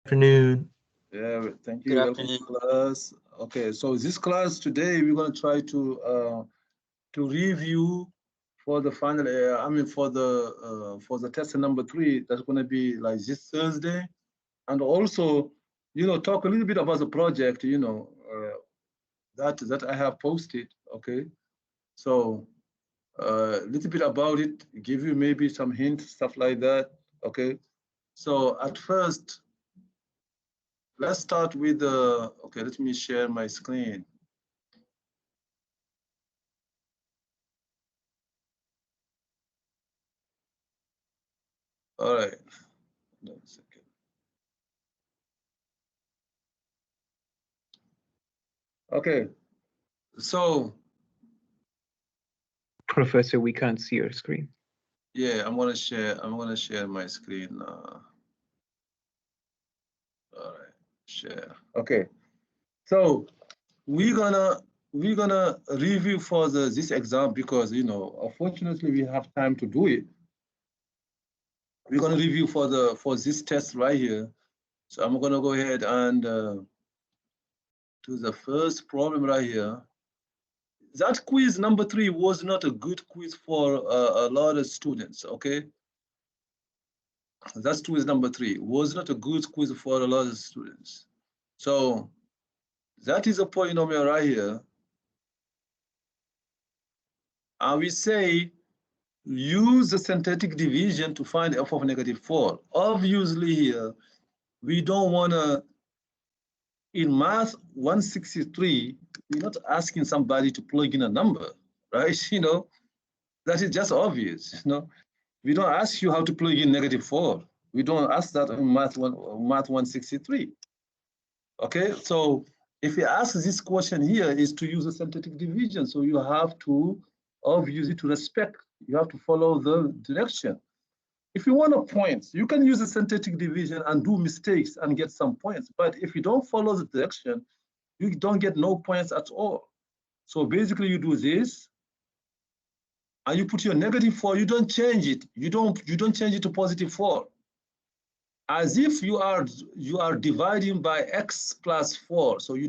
Afternoon. Yeah, thank Good you. Welcome afternoon. to class. Okay, so this class today we're gonna try to review for the final. For the test number three. That's gonna be like this Thursday, and also talk a little bit about the project. That I have posted. Okay, so a little bit about it, give you maybe some hints, stuff like that. Okay, so at first. Let's start with okay, let me share my screen. All right, hold on a second. Okay, so Professor, we can't see your screen. yeah, I'm gonna share my screen. All right, share. Okay, so we're gonna review for this exam because unfortunately we have time to do it. We're gonna review for this test right here. So I'm gonna go ahead and do the first problem right here. That quiz number three was not a good quiz for a lot of students. Okay, that's quiz number three was not a good quiz for a lot of students. So that is a polynomial right here, and we say use the synthetic division to find f of -4. Obviously here we don't want to. In math 163, we're not asking somebody to plug in a number, right? That is just obvious. We don't ask you how to plug in -4. We don't ask that in math 163. Okay, so if you ask this question here is to use a synthetic division, so you have to obviously to respect, you have to follow the direction. If you want a points, you can use a synthetic division and do mistakes and get some points. But if you don't follow the direction, you don't get no points at all. So basically you do this, and you put your -4, you don't change it. You don't change it to +4. As if you are dividing by x plus 4. So you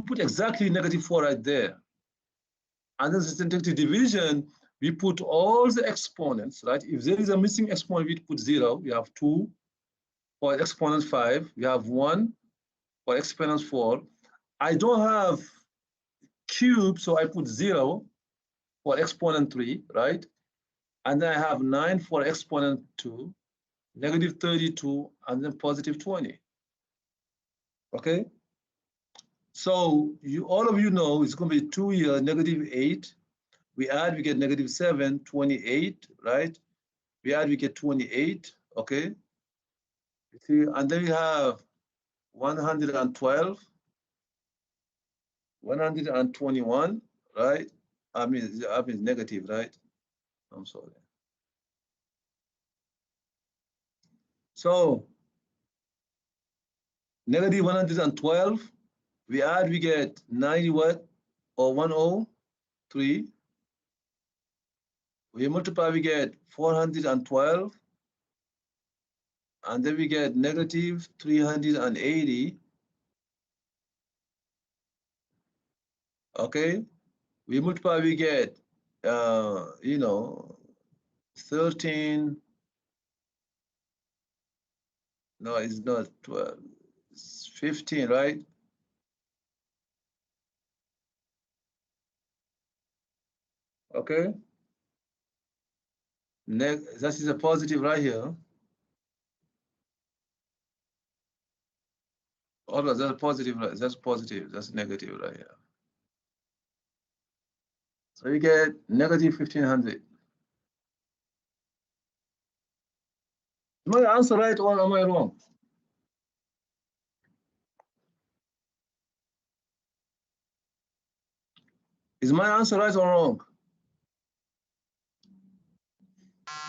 put exactly -4 right there. And then the synthetic division, we put all the exponents, right? If there is a missing exponent, we put 0. We have 2 for exponent 5. We have 1 for exponent 4. I don't have cube, so I put 0 for exponent 3, right? And then I have 9 for exponent 2, -32, and then +20. Okay? So all of you know it's going to be 2 here, -8. We add, we get -7, 28, right? We add, we get 28, okay? You see, and then we have 112, 121, right? I mean negative, right? I'm sorry. So -112, we add, we get 90 what? Or 103. We multiply, we get 412. And then we get -380. Okay? We multiply, we get 13. No, it's not 12. It's 15, right? Okay. That is a positive right here. Oh, no, that's positive, right? That's positive. That's negative right here. So you get -1500. Am I answer right or am I wrong? Is my answer right or wrong?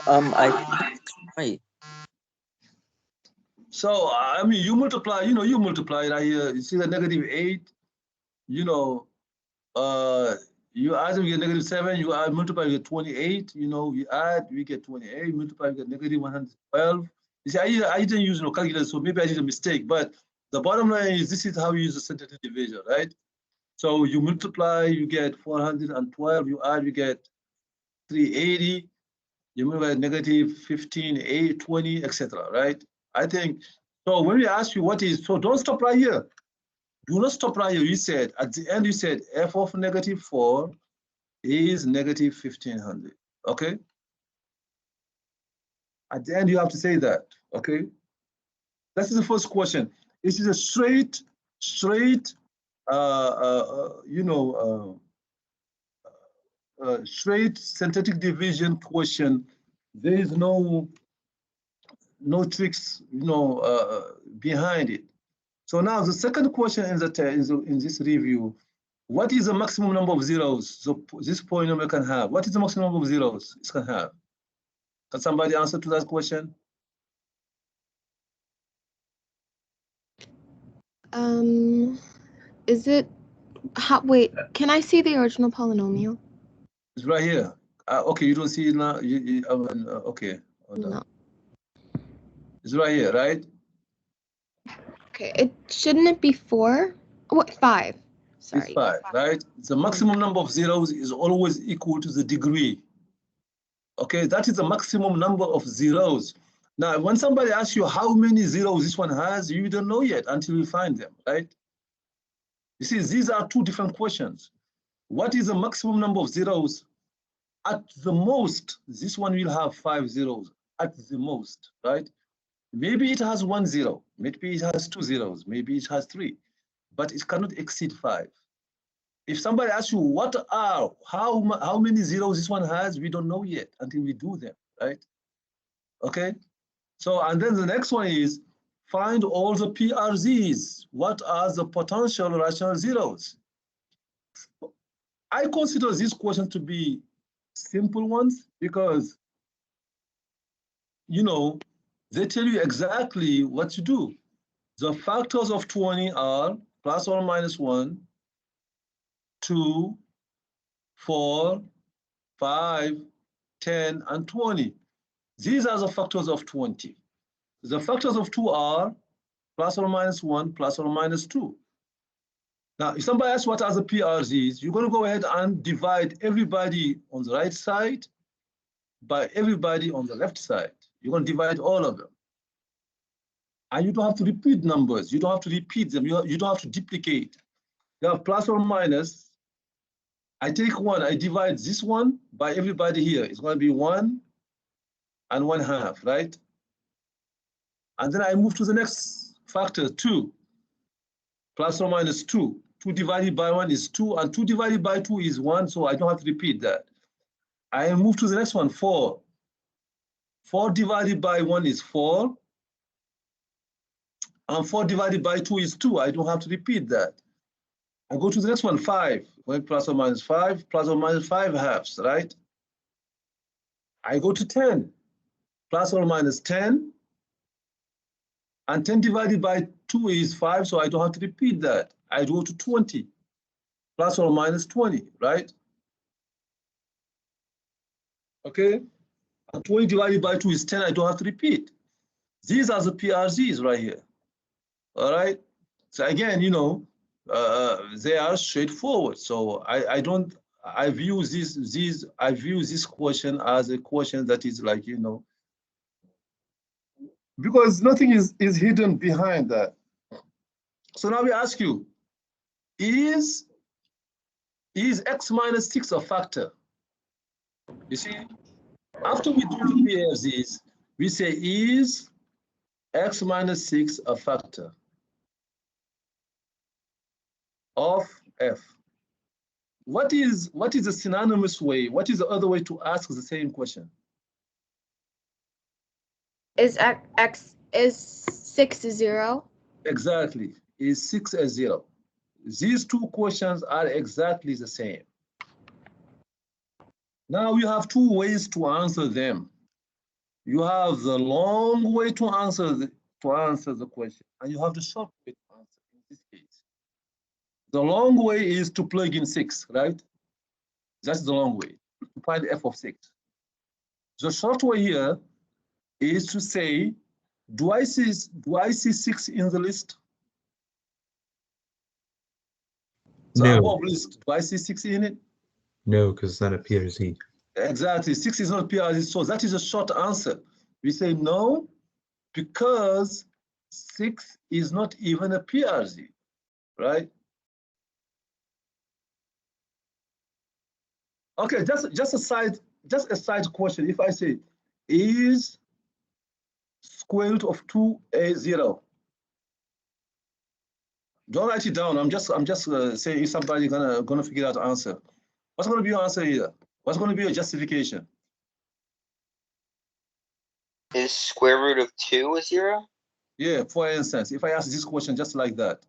I think it's right. So I mean, you multiply. You multiply right here. You see the -8. You know, uh, you add, we get -7. You add, multiply, we get 28. You add, we get 28. Multiply, we get -112. You see, I didn't use no calculator, so maybe I did a mistake. But the bottom line is this is how you use the synthetic division, right? So you multiply, you get 412. You add, you get 380. You multiply negative 15, 8, 20, etc. Right? I think so. When we ask you what is, so don't stop right here. Do not stop right here. You said at the end, you said f of negative 4 is negative 1500. Okay. At the end, you have to say that. Okay. That is the first question. This is a straight, straight synthetic division question. There is no tricks, behind it. So now the second question in this review, what is the maximum number of zeros so this polynomial can have? What is the maximum number of zeros it can have? Can somebody answer to that question? Is it, wait, can I see the original polynomial? It's right here. Okay, you don't see it now? Okay. No. It's right here, right? Okay, shouldn't it be 4? What, 5? Sorry. It's 5, right? The maximum number of zeros is always equal to the degree. Okay, that is the maximum number of zeros. Now, when somebody asks you how many zeros this one has, you don't know yet until you find them, right? You see, these are two different questions. What is the maximum number of zeros? At the most, this one will have 5 zeros, at the most, right? Maybe it has 1 0, maybe it has 2 zeros, maybe it has 3, but it cannot exceed 5. If somebody asks you how many zeros this one has, we don't know yet until we do them, right? Okay, so and then the next one is find all the PRZs. What are the potential rational zeros? I consider this question to be simple ones because, they tell you exactly what to do. The factors of 20 are plus or minus 1, 2, 4, 5, 10, and 20. These are the factors of 20. The factors of 2 are plus or minus 1, plus or minus 2. Now, if somebody asks what are the PRZs, you're going to go ahead and divide everybody on the right side by everybody on the left side. You're going to divide all of them. And you don't have to repeat numbers. You don't have to repeat them. You don't have to duplicate. You have plus or minus. I take 1, I divide this one by everybody here. It's going to be 1 and 1/2, right? And then I move to the next factor, 2, plus or minus 2. 2 divided by 1 is 2, and 2 divided by 2 is 1, so I don't have to repeat that. I move to the next one, 4. 4 divided by 1 is 4, and 4 divided by 2 is 2. I don't have to repeat that. I go to the next one, 5. Well, plus or minus 5, plus or minus 5/2, right? I go to 10, plus or minus 10, and 10 divided by 2 is 5, so I don't have to repeat that. I go to 20, plus or minus 20, right? Okay, and 20 divided by 2 is 10, I don't have to repeat. These are the PRZs right here, all right? So again, they are straightforward. So I view this question as a question that is like, because nothing is hidden behind that. So now we ask you, is x minus 6 a factor? You see, after we do the PRZs, we say, is x minus 6 a factor of f? What is a synonymous way? What is the other way to ask the same question? Is 6 0? Exactly. Is 6 a 0? These two questions are exactly the same. Now you have two ways to answer them. You have the long way to answer the question, and you have the short way to answer in this case. The long way is to plug in 6, right? That's the long way, to find f of 6. The short way here is to say Do I see 6 in the list? So No. above list, do I see 6 in it? No, because it's not a PRZ. Exactly, 6 is not PRZ, so that is a short answer. We say no, because 6 is not even a PRZ, right? Okay, just a side question. If I say, is square root of 2 a 0? Don't write it down. I'm just saying if somebody gonna figure out the answer. What's gonna be your answer here? What's gonna be your justification? Is square root of 2 a 0? Yeah, for instance, if I ask this question just like that.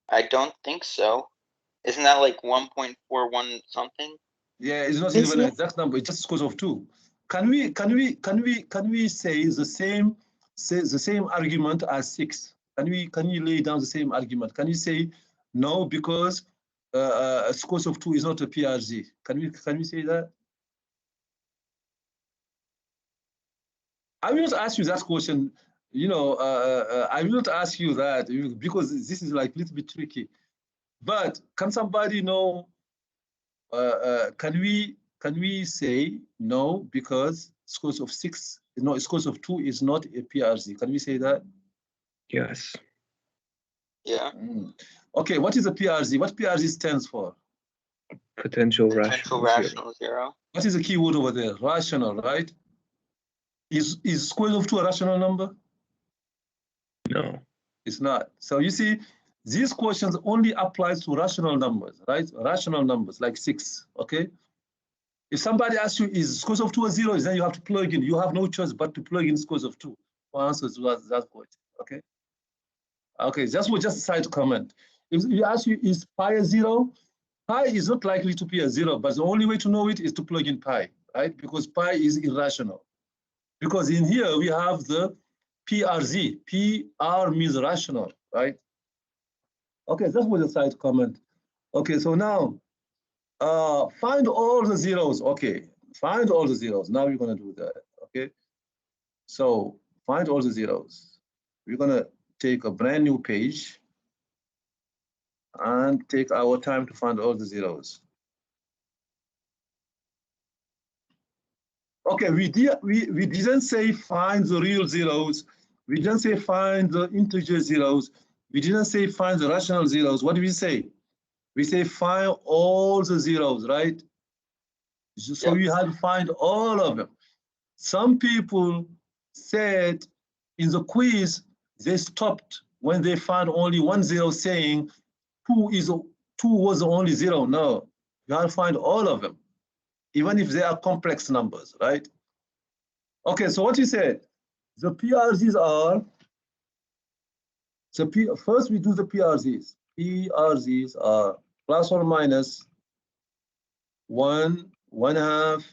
I don't think so. Isn't that like 1.41 something? Yeah, it's not It's even an not- exact number. It's just square root of 2. Can we say the same argument as 6? Can you lay down the same argument? Can you say no because square root of 2 is not a PRZ? Can we say that? I will not ask you that question. You know, I will not ask you that because this is like a little bit tricky. But can somebody know? Can we say no because square root of 6, no, square root of 2 is not a PRZ? Can we say that? Yes. Yeah. Okay, what is a PRZ? What PRZ stands for? Potential Potential rational zero. rational 0. What is the key word over there? Rational, right? Is square root of 2 a rational number? No. It's not. So you see, these questions only applies to rational numbers, right? Rational numbers like 6, okay? If somebody asks you, is square root of 2 a 0, then you have to plug in. You have no choice but to plug in square root of 2 for answers to that question, okay? Okay, just a side comment. If you ask you, is pi a 0? Pi is not likely to be a 0, but the only way to know it is to plug in pi, right? Because pi is irrational. Because in here we have the PRZ. PR means rational, right? Okay, that was a side comment. Okay, so now find all the zeros. Okay, find all the zeros. Now we're gonna do that. Okay, so find all the zeros. We're gonna take a brand new page and take our time to find all the zeros. Okay, we didn't say find the real zeros. We didn't say find the integer zeros. We didn't say find the rational zeros. What do we say? We say find all the zeros, right? So you have to find all of them. Some people said in the quiz, they stopped when they found only 1 0, saying 2 was the only 0. No, you have to find all of them, even if they are complex numbers, right? Okay, so what you said, the PRZs are, first we do the PRZs. PRZs are plus or minus 1, 1/2,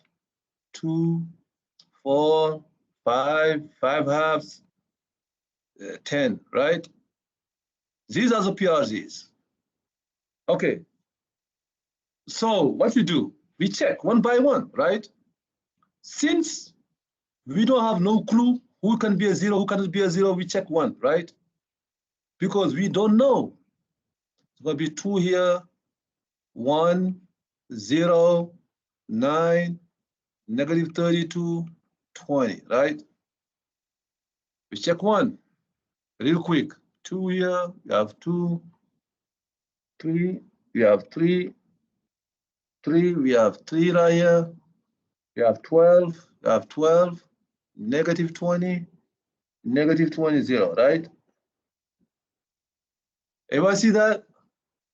2, 4, 5, 5/2, 10, right? These are the PRZs. Okay. So what we do, we check one by one, right? Since we don't have no clue who can be a 0, who cannot be a 0, we check 1, right? Because we don't know. It's going to be 2 here, 1, 0, 9, -32, 20, right? We check 1 real quick. 2 here, you have 2, 3, we have 3, 3, we have 3 right here. You have 12, you have 12, -20, -20, 0, right? Everybody see that?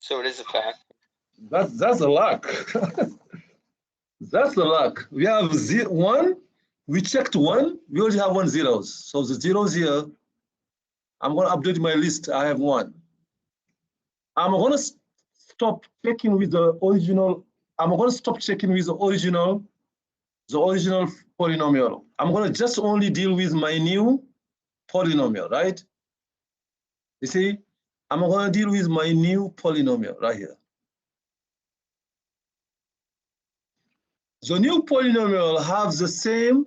So it is a fact. That's a luck. That's the luck. We have 1, we checked 1, we already have 1 zeros. So the zeros here, I'm gonna update my list, I have 1. I'm gonna stop checking with the original, I'm gonna stop checking with the original polynomial. I'm gonna just only deal with my new polynomial, right? You see, I'm gonna deal with my new polynomial right here. The new polynomial has the same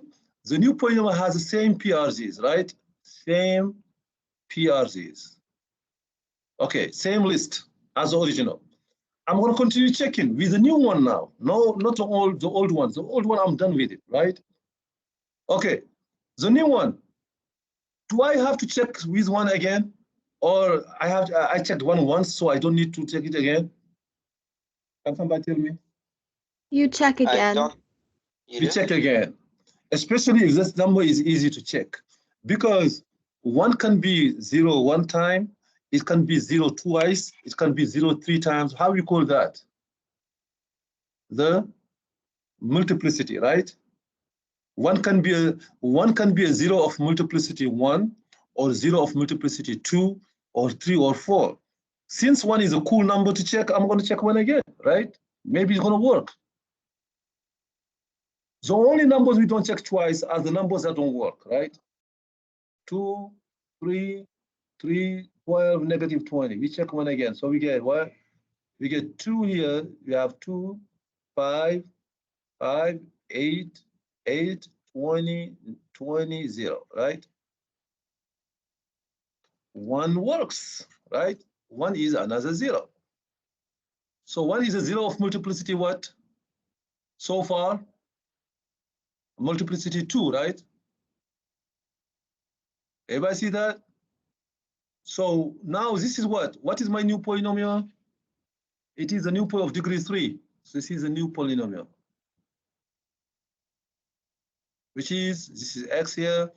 PRZs, right? same PRZs. Okay, same list as the original. I'm going to continue checking with the new one now. No, not the old ones. The old one, I'm done with it, right? Okay, the new one. Do I have to check with one again? Or I checked one once, so I don't need to check it again? Can somebody tell me? You check I again. don't. You We do? check again, especially if this number is easy to check, because one can be 0 one time, it can be 0 twice, it can be 0 3 times. How we call that? The multiplicity, right? One can be a 0 of multiplicity 1, or 0 of multiplicity 2, or 3, or 4. Since 1 is a cool number to check, I'm going to check 1 again, right? Maybe it's going to work. The only numbers we don't check twice are the numbers that don't work, right? 2, 3, 3, 12, negative 20. We check 1 again. So we get what? We get 2 here. We have 2, 5, 5, 8, 8, 20, 20, 0, right? 1 works, right? 1 is another 0. So 1 is a 0 of multiplicity what? So far? Multiplicity 2, right? Everybody see that? So now this is what? What is my new polynomial? It is a new poly of degree 3. So this is a new polynomial, which is, this is x here,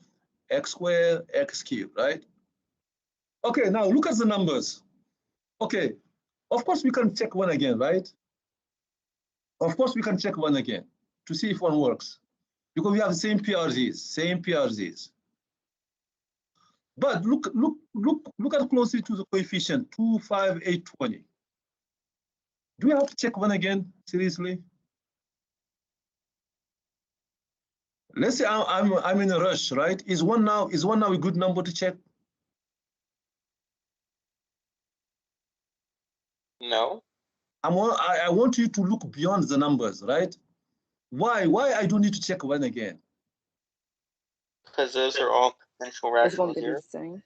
x squared, x cubed, right? Okay, now look at the numbers. Okay, of course we can check 1 again, right? Of course we can check 1 again to see if 1 works, because we have the same PRZs. But look at closely to the coefficient 2, 5, 8, 20. Do we have to check 1 again? Seriously? Let's say I'm in a rush, right? Is one now a good number to check? No. I want you to look beyond the numbers, right? Why I don't need to check 1 again? Because those are all potential It's going rational to be the zeros. same.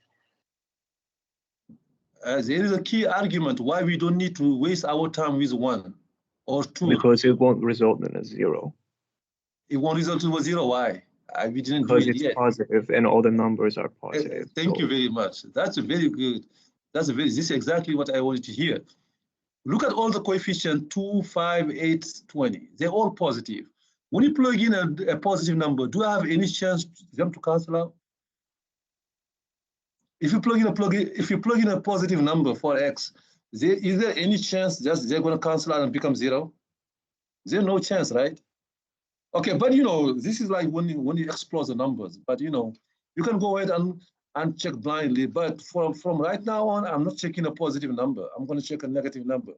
There is a key argument why we don't need to waste our time with 1 or 2. Because it won't result in a 0. It won't result in a 0. Why? We didn't do Because it it's yet. positive and all the numbers are positive. Thank so you very much. That's a very good. This is exactly what I wanted to hear. Look at all the coefficients 2, 5, 8, 20. They're all positive. When you plug in a positive number, do I have any chance for them to cancel out? If you plug in a positive number for x, is there any chance that they're going to cancel out and become 0? There's no chance, right? Okay, but this is like when you explore the numbers. But you can go ahead and check blindly. But from right now on, I'm not checking a positive number. I'm going to check a negative number.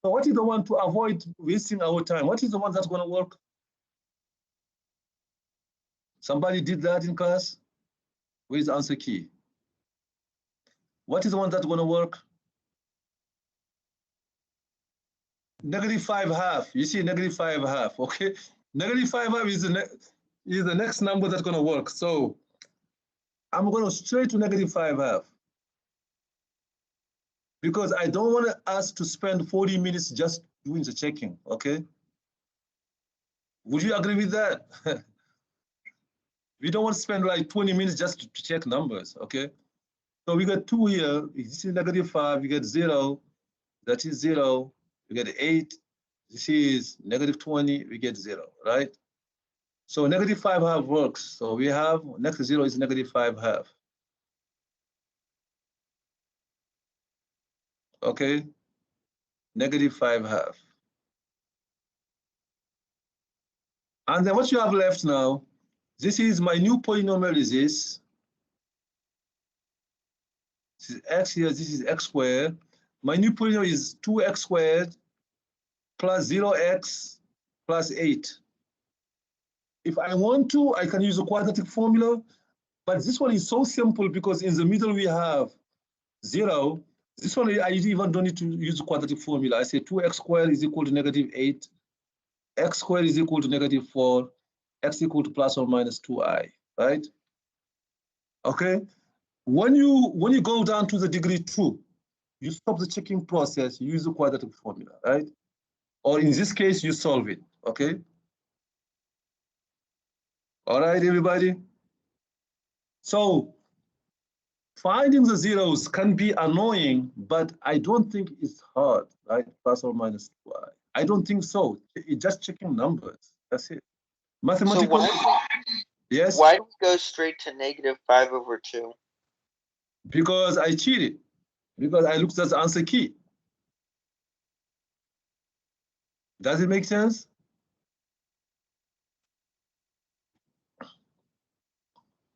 So what is the one to avoid wasting our time? What is the one that's going to work? Somebody did that in class? Where's the answer key? What is the one that's going to work? -5/2. You see, -5/2. Okay, -5/2 is the next number that's going to work. So I'm going to straight to -5/2 because I don't want us to spend 40 minutes just doing the checking. Okay, would you agree with that? We don't want to spend like 20 minutes just to check numbers. Okay, so we got 2 here. This is -5. We get 0. That is 0. We get 8. This is -20. We get 0, right? So -5/2 works. So we have next 0 is -5/2. Okay, -5/2. And then what you have left now, this is my new polynomial is this. This is x here, this is x squared. My new polynomial is 2x squared plus 0x plus 8. If I want to, I can use a quadratic formula, but this one is so simple because in the middle we have 0. This one, I even don't need to use a quadratic formula. I say 2x squared is equal to -8, x squared is equal to -4, x equal to plus or minus 2i, right? Okay, when you go down to the degree 2, you stop the checking process, you use the quadratic formula, right? Or in this case, you solve it, okay? All right, everybody? So finding the zeros can be annoying, but I don't think it's hard, right? Plus or minus 2i. I don't think so. It's just checking numbers. That's it. So Mathematically, yes, why do we go straight to -5/2? because I cheated. Because I looked at the answer key. Does it make sense?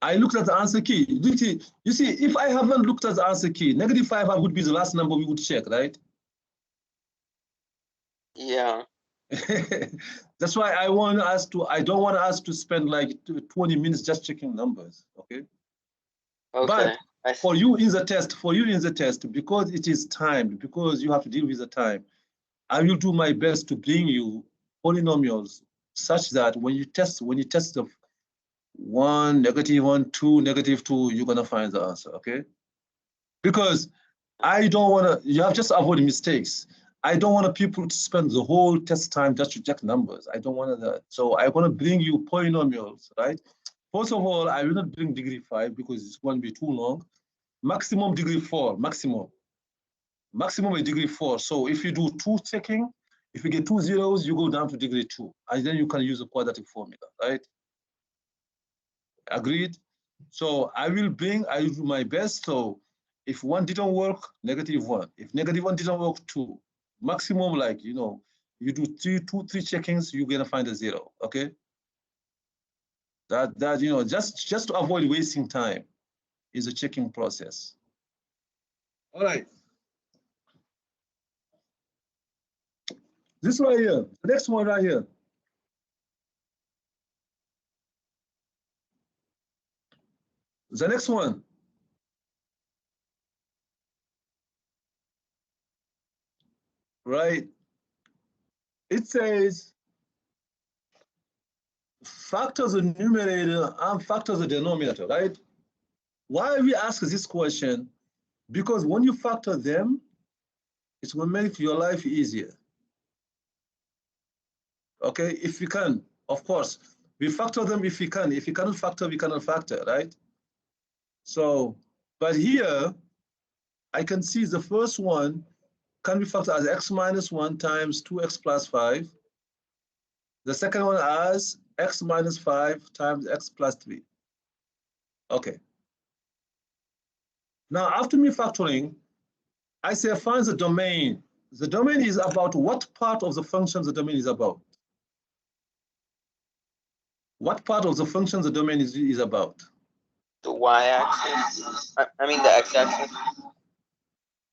I looked at the answer key. You see, if I haven't looked at the answer key, -5 would be the last number we would check, right? Yeah. That's why I don't want us to spend like 20 minutes just checking numbers, okay? Okay. But I see. for you in the test, because it is timed, because you have to deal with the time, I will do my best to bring you polynomials such that when you test the 1, -1, 2, -2, you're gonna find the answer, okay? Because I don't wanna, you have just avoid mistakes. I don't want people to spend the whole test time just to check numbers. I don't want that. So I want to bring you polynomials, right? First of all, I will not bring degree 5 because it's going to be too long. Maximum degree 4, maximum is degree 4. So if you do 2 checking, if you get 2 zeros, you go down to degree 2, and then you can use a quadratic formula, right? Agreed? So I will do my best. So if 1 didn't work, -1. If -1 didn't work, 2. Maximum, like, you know, you do 3 checkings, you're gonna find a 0, okay? That you know, just to avoid wasting time is a checking process. All right. This right here, the next one right here. The next one. Right. It says factor the numerator and factor the denominator, right? Why we ask this question? Because when you factor them, it will make your life easier. Okay, if you can, of course, we factor them if we can. If you cannot factor, we cannot factor, right? So, but here, I can see the first one can be factored as x minus 1 times 2x plus 5. The second one as x minus 5 times x plus 3. Okay. Now, after me factoring, I say find the domain. The domain is about what part of the function the domain is about. What part of the function the domain is about? The y-axis. I mean the x-axis.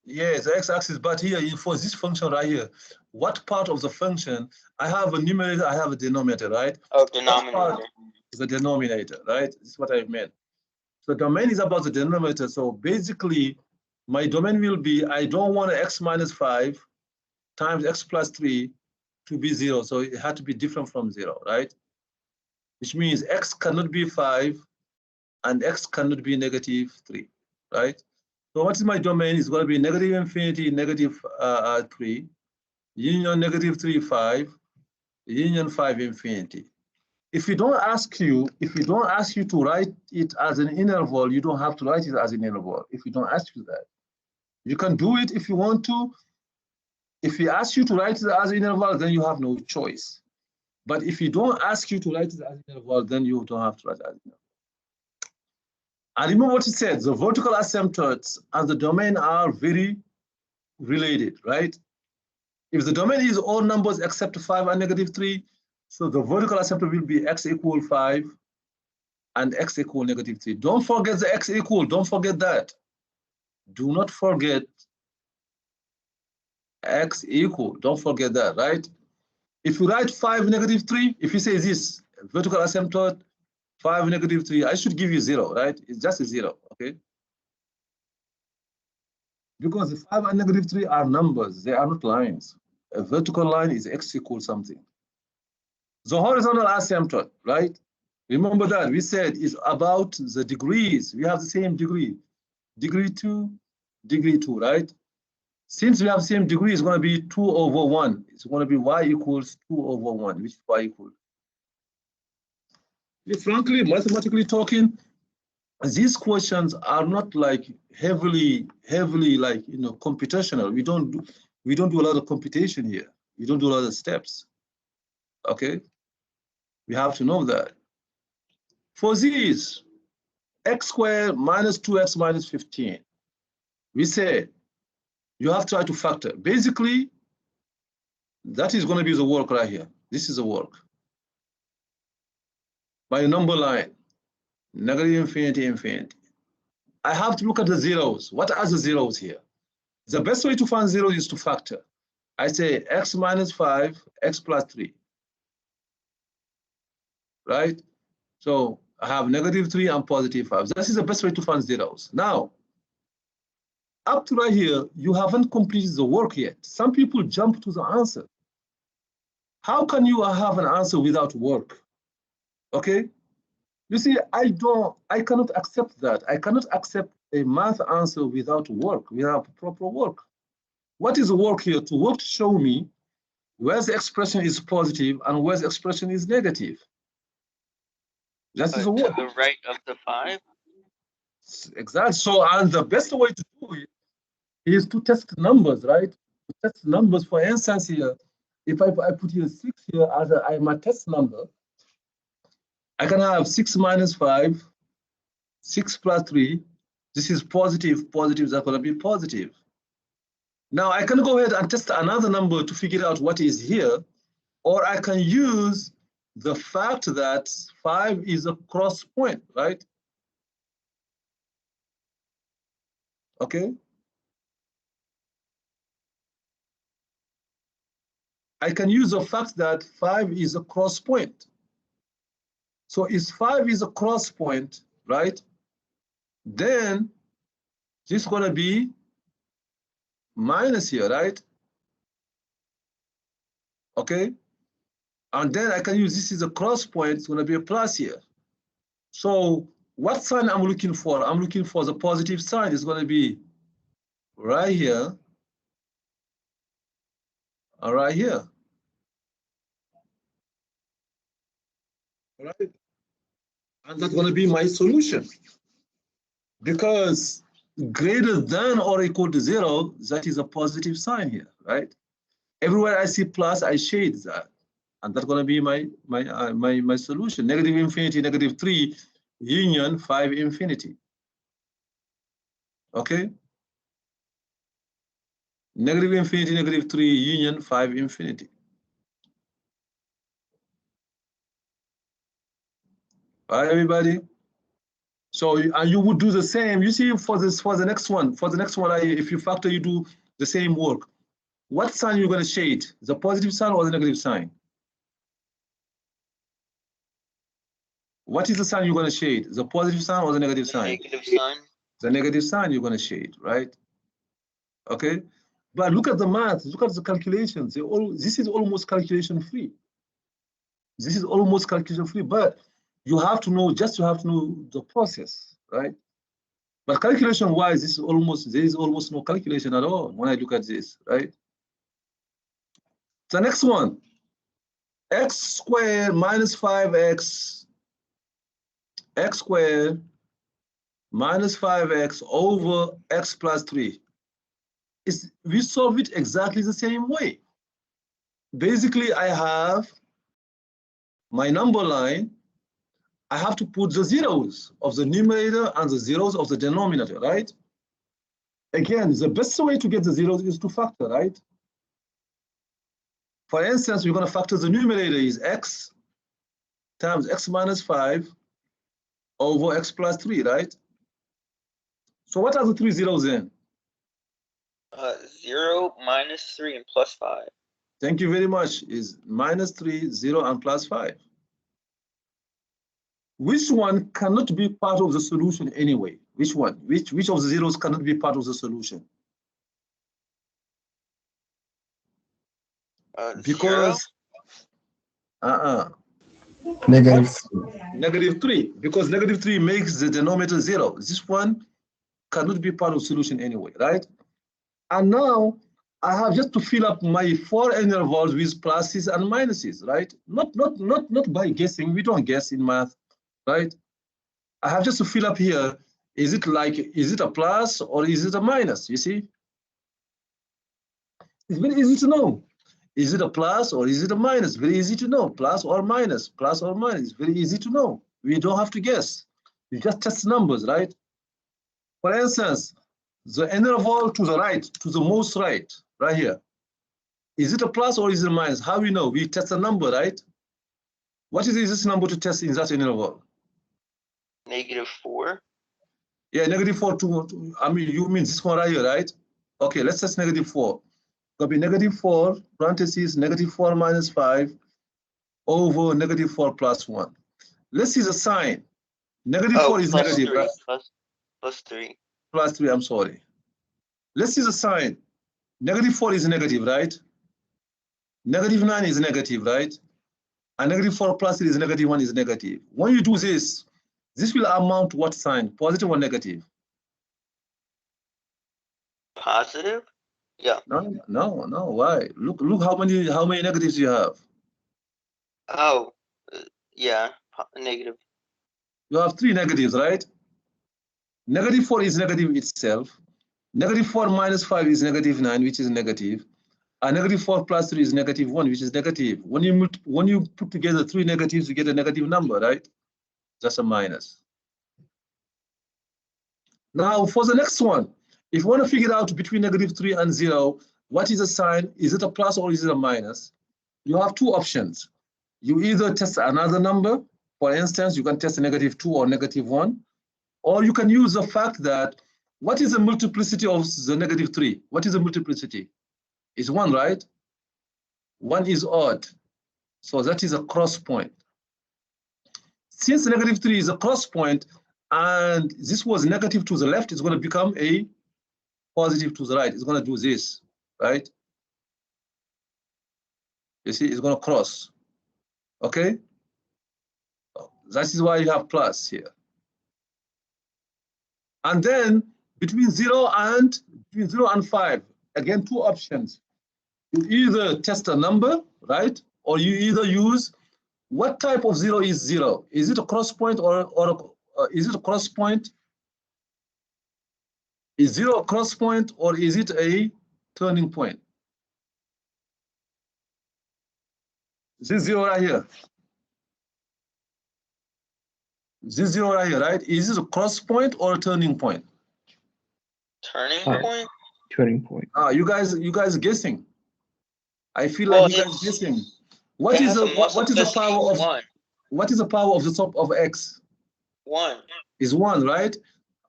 Yes, the x-axis, but here for this function right here, what part of the function, I have a numerator, I have a denominator, right? Oh, denominator. Is the denominator, right? This is what I meant. So domain is about the denominator. So basically, my domain will be, I don't want x minus 5 times x plus 3 to be 0. So it had to be different from 0, right? Which means x cannot be 5 and x cannot be -3, right? So what is my domain? Is going to be -∞, -3, union -3, 5, union 5, infinity. If we don't ask you to write it as an interval, you don't have to write it as an interval. If we don't ask you that, you can do it if you want to. If we ask you to write it as an interval, then you have no choice. But if we don't ask you to write it as an interval, then you don't have to write it as an interval. And remember what he said, the vertical asymptotes and the domain are very related, right? If the domain is all numbers except 5 and -3, so the vertical asymptote will be x equal 5 and x equal -3. Don't forget the x equal, don't forget that. Do not forget x equal, don't forget that, right? If you write 5 -3, if you say this, vertical asymptote, 5 -3, I should give you 0, right? It's just a 0, okay? Because the 5 and -3 are numbers, they are not lines. A vertical line is x equals something. The horizontal asymptote, right? Remember that we said is about the degrees. We have the same degree. degree 2, degree 2, right? Since we have same degree, it's going to be 2 over 1. It's going to be y equals 2 over 1, which is y equals. Frankly, mathematically talking, these questions are not like heavily like, you know, computational. We don't do a lot of computation here. We don't do a lot of steps. Okay, we have to know that. For these, x squared minus 2x minus 15, we say you have to try to factor. Basically, that is going to be the work right here. This is the work. By number line, negative infinity, infinity. I have to look at the zeros. What are the zeros here? The best way to find zeros is to factor. I say x minus 5, x plus 3. Right? So I have negative 3 and positive 5. This is the best way to find zeros. Now, up to right here, you haven't completed the work yet. Some people jump to the answer. How can you have an answer without work? Okay? You see, I cannot accept that. I cannot accept a math answer without work, without proper work. What is the work here? To work to show me where the expression is positive and where the expression is negative. That is the work. To the right of the 5? Exactly. So, and the best way to do it is to test numbers, right? To test numbers. For instance, here, if I put here 6 here as my test number, I can have 6 minus 5, 6 plus 3. This is positive. Positives are going to be positive. Now, I can go ahead and test another number to figure out what is here, or I can use the fact that 5 is a cross point, right? Okay. I can use the fact that 5 is a cross point. So if 5 is a cross point, right, then this is going to be minus here, right? Okay. And then I can use this is a cross point, it's going to be a plus here. So what sign I'm looking for? I'm looking for the positive sign. It's going to be right here and right here. All right. And that's going to be my solution. Because greater than or equal to 0, that is a positive sign here, right? Everywhere I see plus, I shade that. And that's going to be my solution. Negative infinity, negative 3, union 5 infinity. Okay? Negative infinity, negative 3, union 5 infinity. All right, everybody? So, and you would do the same. You see, for the next one, if you factor, you do the same work. What sign you're going to shade? The positive sign or the negative sign? What is the sign you're going to shade? The positive sign or the negative sign? Negative sign. The negative sign you're going to shade, right? Okay. But look at the math. Look at the calculations. This is almost calculation free. This is almost calculation free. But you have to know, you have to know the process, right? But calculation wise, there is almost no calculation at all when I look at this, right? The next one, x squared minus 5x, x squared minus 5x over x plus 3. We solve it exactly the same way. Basically, I have my number line. I have to put the zeros of the numerator and the zeros of the denominator, right? Again, the best way to get the zeros is to factor, right? For instance, we're going to factor the numerator is x times x minus 5 over x plus 3, right? So what are the 3 zeros then? 0, minus 3, and plus 5. Thank you very much. Is minus 3, 0, and plus 5. Which one cannot be part of the solution anyway? Which one? Which of the zeros cannot be part of the solution? Because Negative. Negative 3, because negative 3 makes the denominator 0. This one cannot be part of solution anyway, right? And now I have just to fill up my 4 intervals with pluses and minuses, right? Not by guessing. We don't guess in math, right? I have just to fill up here. Is it a plus or is it a minus? You see? It's very easy to know. Is it a plus or is it a minus? Very easy to know. Plus or minus, plus or minus. Very easy to know. We don't have to guess. You just test numbers, right? For instance, the interval to the right, to the most right here. Is it a plus or is it a minus? How we know? We test a number, right? What is this number to test in that interval? -4. Yeah, -4 I mean, you mean this one right here, right? Okay, let's test -4. It'll be -4, parentheses, -4 minus 5 over -4 plus 1. Let's see the sign. -4 is plus negative, 3, right? plus 3. Plus 3, I'm sorry. Let's see the sign. -4 is negative, right? -9 is negative, right? And -4 plus 3 is -1 is negative. When you do this will amount to what sign? Positive or negative? Positive? Yeah. No. Why? Look how many negatives you have. Oh, yeah, negative. You have 3 negatives, right? -4 is negative itself. -4 minus 5 is -9, which is negative. And -4 plus 3 is -1, which is negative. When you put together 3 negatives, you get a negative number, right? Just a minus. Now for the next one, if you want to figure out between -3 and 0, what is the sign? Is it a plus or is it a minus? You have 2 options. You either test another number. For instance, you can test a -2 or -1, or you can use the fact that what is the multiplicity of the -3? What is the multiplicity? It's 1, right? 1 is odd, so that is a cross point. Since -3 is a cross point, and this was negative to the left, it's going to become a positive to the right. It's going to do this, right? You see, it's going to cross. Okay? That is why you have plus here. And then between 0 and 5, again, 2 options. You either test a number, right? Or you either use what type of 0 is 0? Is it a cross point or is it a cross point? Is 0 a cross point or is it a turning point? This 0 right here. This 0 right here, right? Is it a cross point or a turning point? Turning point? Turning point. You guys guessing. I feel Well, like you guys guessing. What is the power of 1? What is the power of the top of x? 1. Is 1, right?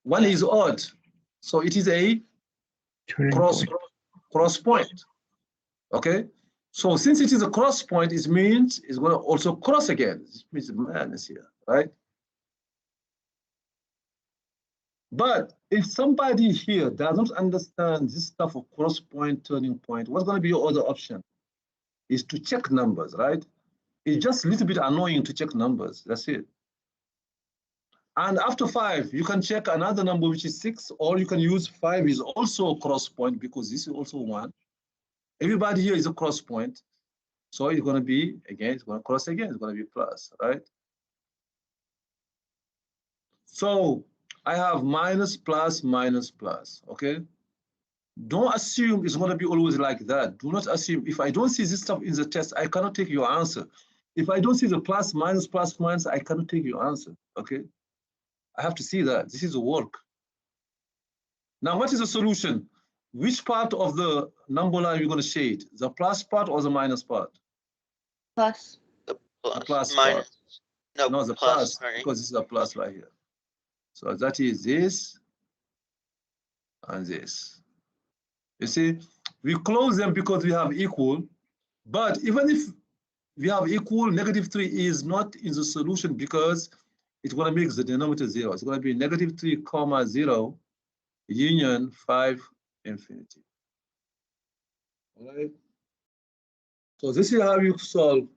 1 is odd, so it is a Turning cross point. Okay, so since it is a cross point, it means it's going to also cross again. It means madness here, right? But if somebody here doesn't understand this stuff of cross point, turning point, what's going to be your other option? Is to check numbers, right? It's just a little bit annoying to check numbers. That's it. And after 5, you can check another number, which is 6, or you can use 5 is also a cross point because this is also 1. Everybody here is a cross point. So it's going to be, again, it's going to cross again. It's going to be plus, right? So I have minus, plus, minus, plus, okay? Don't assume it's going to be always like that. Do not assume. If I don't see this stuff in the test, I cannot take your answer. If I don't see the plus, minus, I cannot take your answer, okay? I have to see that. This is the work. Now, what is the solution? Which part of the number line you're going to shade? The plus part or the minus part? Plus. The plus. Plus Minus. part. No, the plus, plus, right? because this is a plus right here. So that is this and this. You see, we close them because we have equal, but even if we have equal, -3 is not in the solution because it's going to make the denominator 0. It's going to be -3 comma 0 union 5 infinity. All right. So this is how you solve.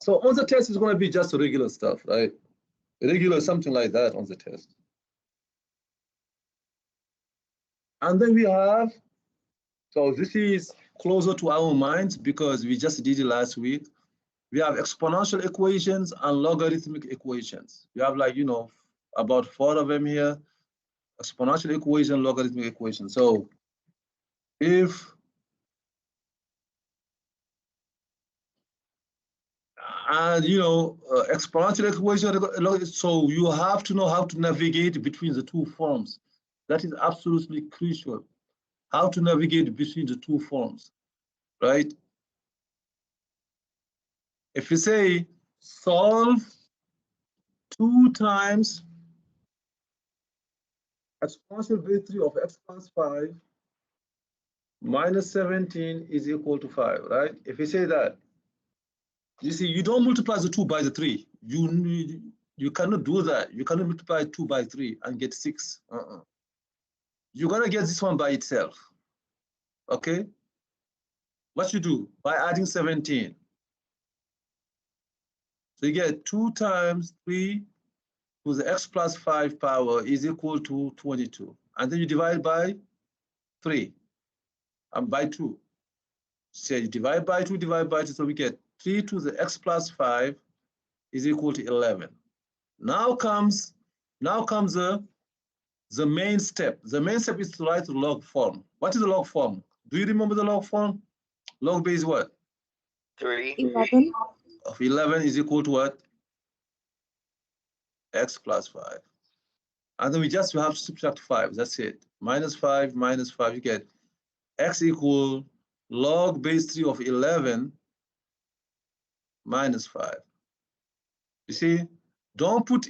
So on the test, it's going to be just regular stuff, right? Regular, something like that on the test. And then we have, so this is closer to our minds because we just did it last week. We have exponential equations and logarithmic equations. We have, like, you know, about 4 of them here. Exponential equation, logarithmic equation. So if you know, exponential equation, so you have to know how to navigate between the two forms. That is absolutely crucial. How to navigate between the two forms, right? If you say solve 2 times exponential base 3 of x plus 5 minus 17 is equal to 5, right? If you say that, you see, you don't multiply the 2 by the 3. You cannot do that. You cannot multiply 2 by 3 and get 6. You're gonna get this one by itself. Okay? What you do? By adding 17. So you get 2 times 3 to the x plus 5 power is equal to 22. And then you divide by 3 and by 2. So you divide by 2, so we get 3 to the x plus 5 is equal to 11. Now comes the main step. The main step is to write the log form. What is the log form? Do you remember the log form? Log base what? 3. 11. Of 11 is equal to what? X plus 5. And then we have to subtract 5. That's it. Minus 5, you get x equal log base 3 of 11 minus 5. You see, don't do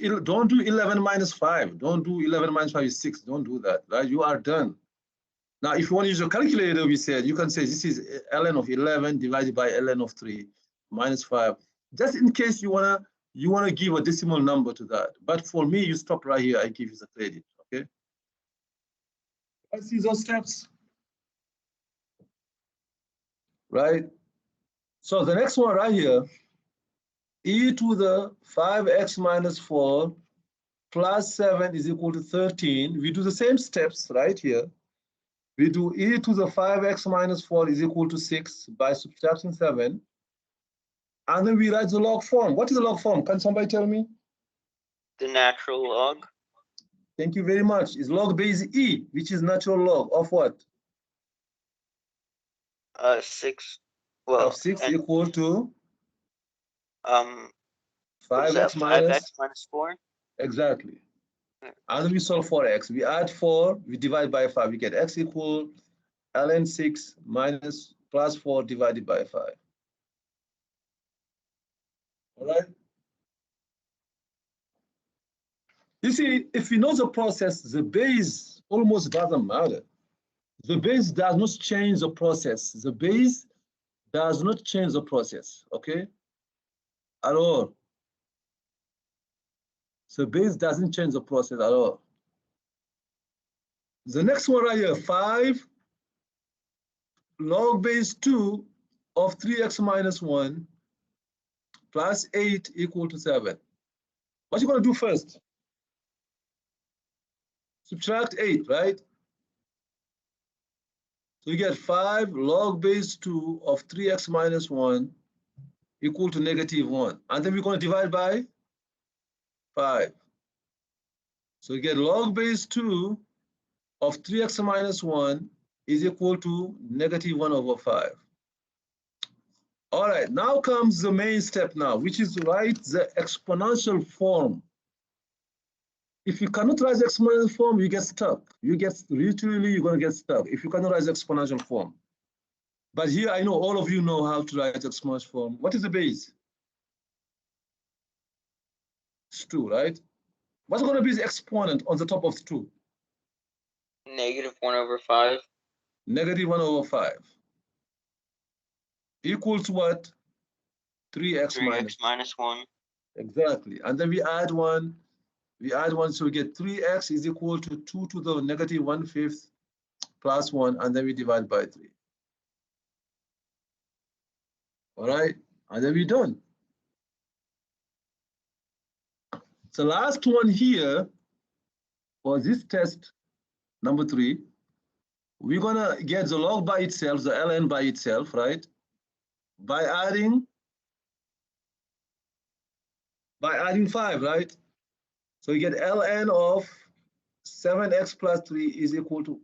11 minus 5. Don't do 11 minus 5 is 6. Don't do that, right? You are done. Now, if you want to use your calculator, we said you can say this is ln of 11 divided by ln of 3 minus 5. Just in case you wanna give a decimal number to that. But for me, you stop right here. I give you the credit. Okay. I see those steps. Right. So the next one right here, e to the 5x minus 4 plus 7 is equal to 13. We do the same steps right here. We do e to the 5x minus 4 is equal to 6 by subtracting 7. And then we write the log form. What is the log form? Can somebody tell me? The natural log. Thank you very much. It's log base e, which is natural log of what? 6. Well, Of 6 equal to 5x 5x minus 4. Exactly. And then we solve for x. We add 4, we divide by 5. We get x equal ln 6 minus plus 4 divided by 5. All right. You see, if you know the process, the base almost doesn't matter. The base does not change the process. The base does not change the process, okay? At all. The base doesn't change the process at all. The next one right here, 5 log base 2 of 3x minus 1 plus 8 equal to 7. What you gonna do first? Subtract 8, right? So you get 5 log base 2 of 3x minus 1 equal to -1. And then we're going to divide by 5. So you get log base 2 of 3x minus 1 is equal to -1 over 5. All right, now comes the main step now, which is to write the exponential form. If you cannot write the exponential form, you get stuck. Literally, you're going to get stuck if you cannot write the exponential form. But here, I know all of you know how to write the exponential form. What is the base? It's 2, right? What's going to be the exponent on the top of 2? -1 over 5. -1 over 5. Equal to what? 3x minus 1. Exactly. And then we add 1. We add 1, so we get 3x is equal to 2 to the -1/5 plus 1, and then we divide by 3. All right, and then we're done. The last one here for this test, number 3, we're gonna get the log by itself, the ln by itself, right? By adding 5, right? So you get ln of 7x plus 3 is equal to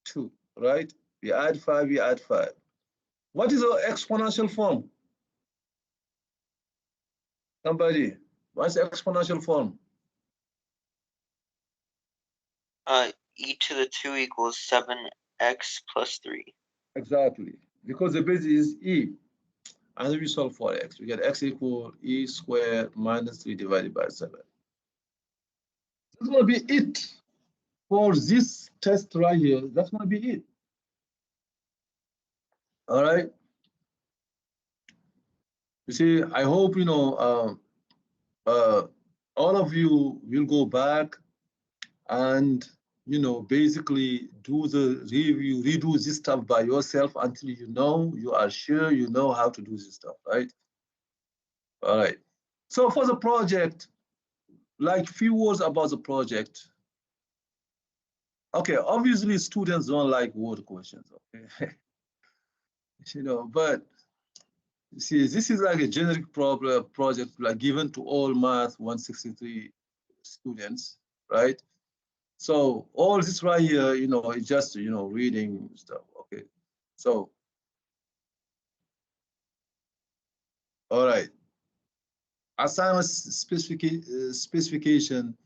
2, right? We add 5, we add 5. What is our exponential form? Somebody, what's the exponential form? E to the 2 equals 7x plus 3. Exactly, because the base is e, and then we solve for x. We get x equal e squared minus 3 divided by 7. That's going to be it for this test right here. That's going to be it. All right. You see, I hope you know all of you will go back and you know basically do the review, redo this stuff by yourself until you are sure you know how to do this stuff, right? All right. So for the project, like few words about the project. Okay, obviously students don't like word questions, okay? You know, but you see, this is like a generic project like given to all math 163 students, right? So all this right here, you know, it's just, you know, reading stuff, okay? So, all right. Assignment specification,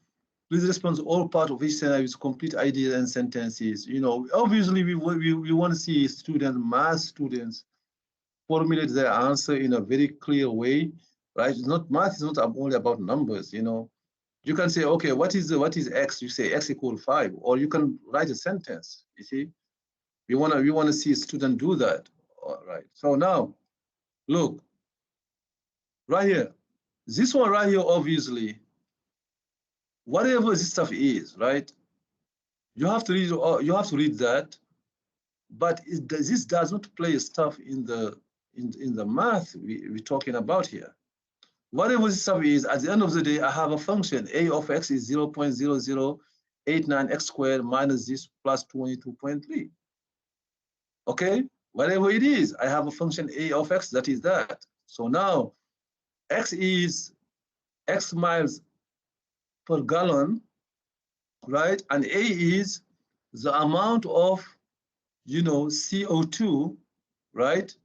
please respond to all part of each scenario with complete ideas and sentences. You know, obviously we want to see math students formulate their answer in a very clear way, right? Math is not only about numbers, you know. You can say, okay, what is x? You say x equal 5, or you can write a sentence. You see, we want to see a student do that. All right. So now, look, right here, this one right here, obviously, whatever this stuff is, right? You have to read. You have to read that, but this does not play stuff in the math we're talking about here. Whatever this stuff is, at the end of the day, I have a function. A of x is 0.0089x squared minus this plus 22.3. Okay, whatever it is, I have a function A of x that is that. So now, x is x miles per gallon, right? And A is the amount of, you know, CO2, right?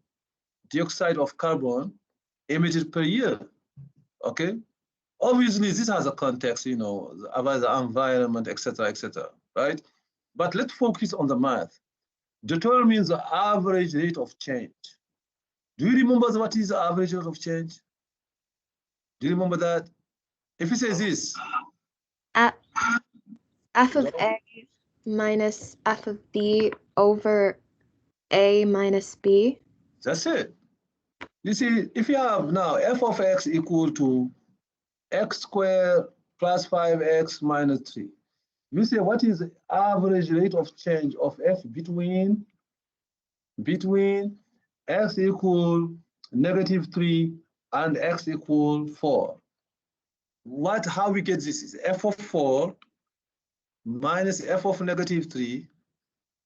Dioxide of carbon emitted per year, okay? Obviously, this has a context, you know, about the environment, etc., right? But let's focus on the math. Determine the average rate of change. Do you remember what is the average rate of change? Do you remember that? If it says this. F of A minus f of B over A minus B. That's it. You see, if you have now f of x equal to x squared plus 5x minus 3, you say what is the average rate of change of f between x equal -3 and x equal 4. How we get this is f of 4 minus f of -3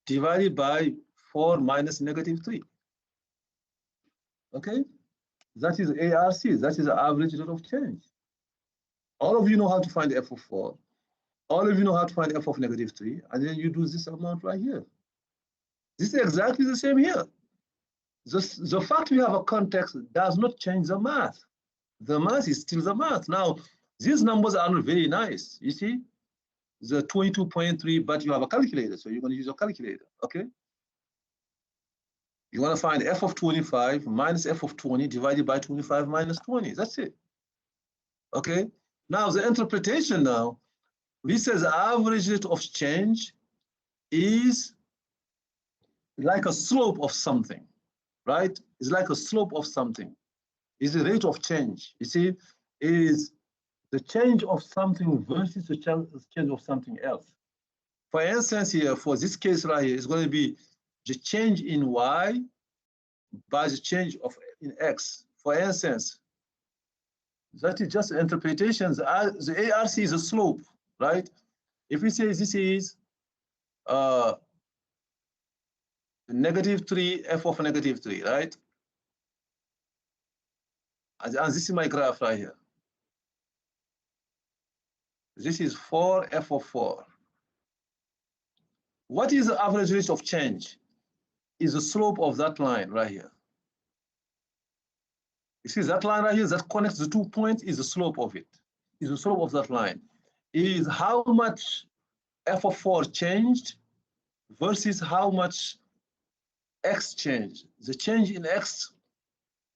divided by 4 minus -3. Okay, that is ARC, that is the average rate of change. All of you know how to find f of 4. All of you know how to find f of -3, and then you do this amount right here. This is exactly the same here. The fact we have a context does not change the math. The math is still the math. Now, these numbers are not very nice, you see? The 22.3, but you have a calculator, so you're going to use a calculator, okay? You want to find f of 25 minus f of 20 divided by 25 minus 20. That's it, okay? Now, the interpretation now, this says average rate of change is like a slope of something, right? It's like a slope of something. Is the rate of change. You see, is the change of something versus the change of something else. For instance, here, for this case right here, it's going to be the change in y by the change in x. For instance, that is just interpretations. The ARC is a slope, right? If we say this is -3, f of -3, right? And this is my graph right here. This is 4, f of 4. What is the average rate of change? Is the slope of that line right here. You see that line right here that connects the 2 points is the slope of it. Is the slope of that line. Is how much f of 4 changed versus how much x changed. The change in x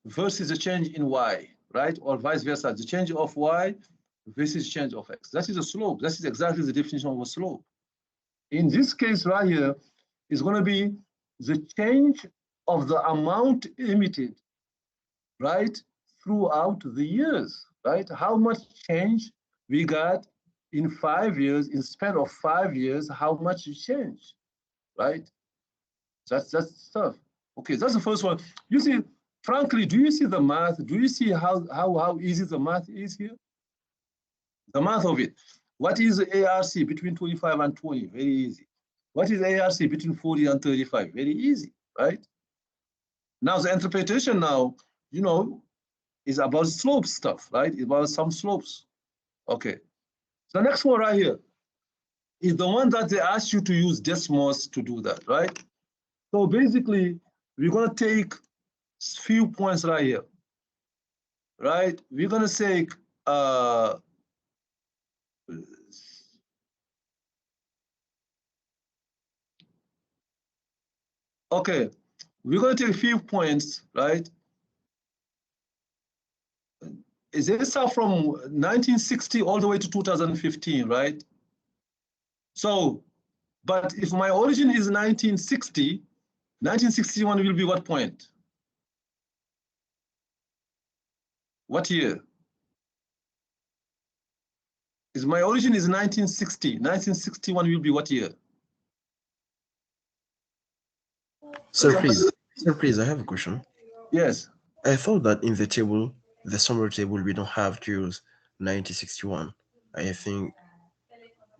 versus the change in y, right? Or vice versa. The change of y versus change of x. That is a slope. That is exactly the definition of a slope. In this case right here, is going to be the change of the amount emitted, right, throughout the years, right? How much change we got in 5 years, in span of 5 years, how much change, right? That's stuff. Okay, that's the first one. You see, frankly, do you see the math? Do you see how easy the math is here? The math of it. What is the ARC between 25 and 20? Very easy. What is ARC between 40 and 35? Very easy, right? Now the interpretation now, you know, is about slope stuff, right? It's about some slopes. Okay. The next one right here is the one that they ask you to use Desmos to do that, right? So basically, we're gonna take few points right here, right? We're gonna take okay, we're going to take a few points, right? Is this stuff from 1960 all the way to 2015, right? So, but if my origin is 1960, 1961 will be what point? What year? If my origin is 1960, 1961 will be what year? Sir, please, I have a question. Yes. I thought that in the table, the summary table, we don't have to use 1961. I thought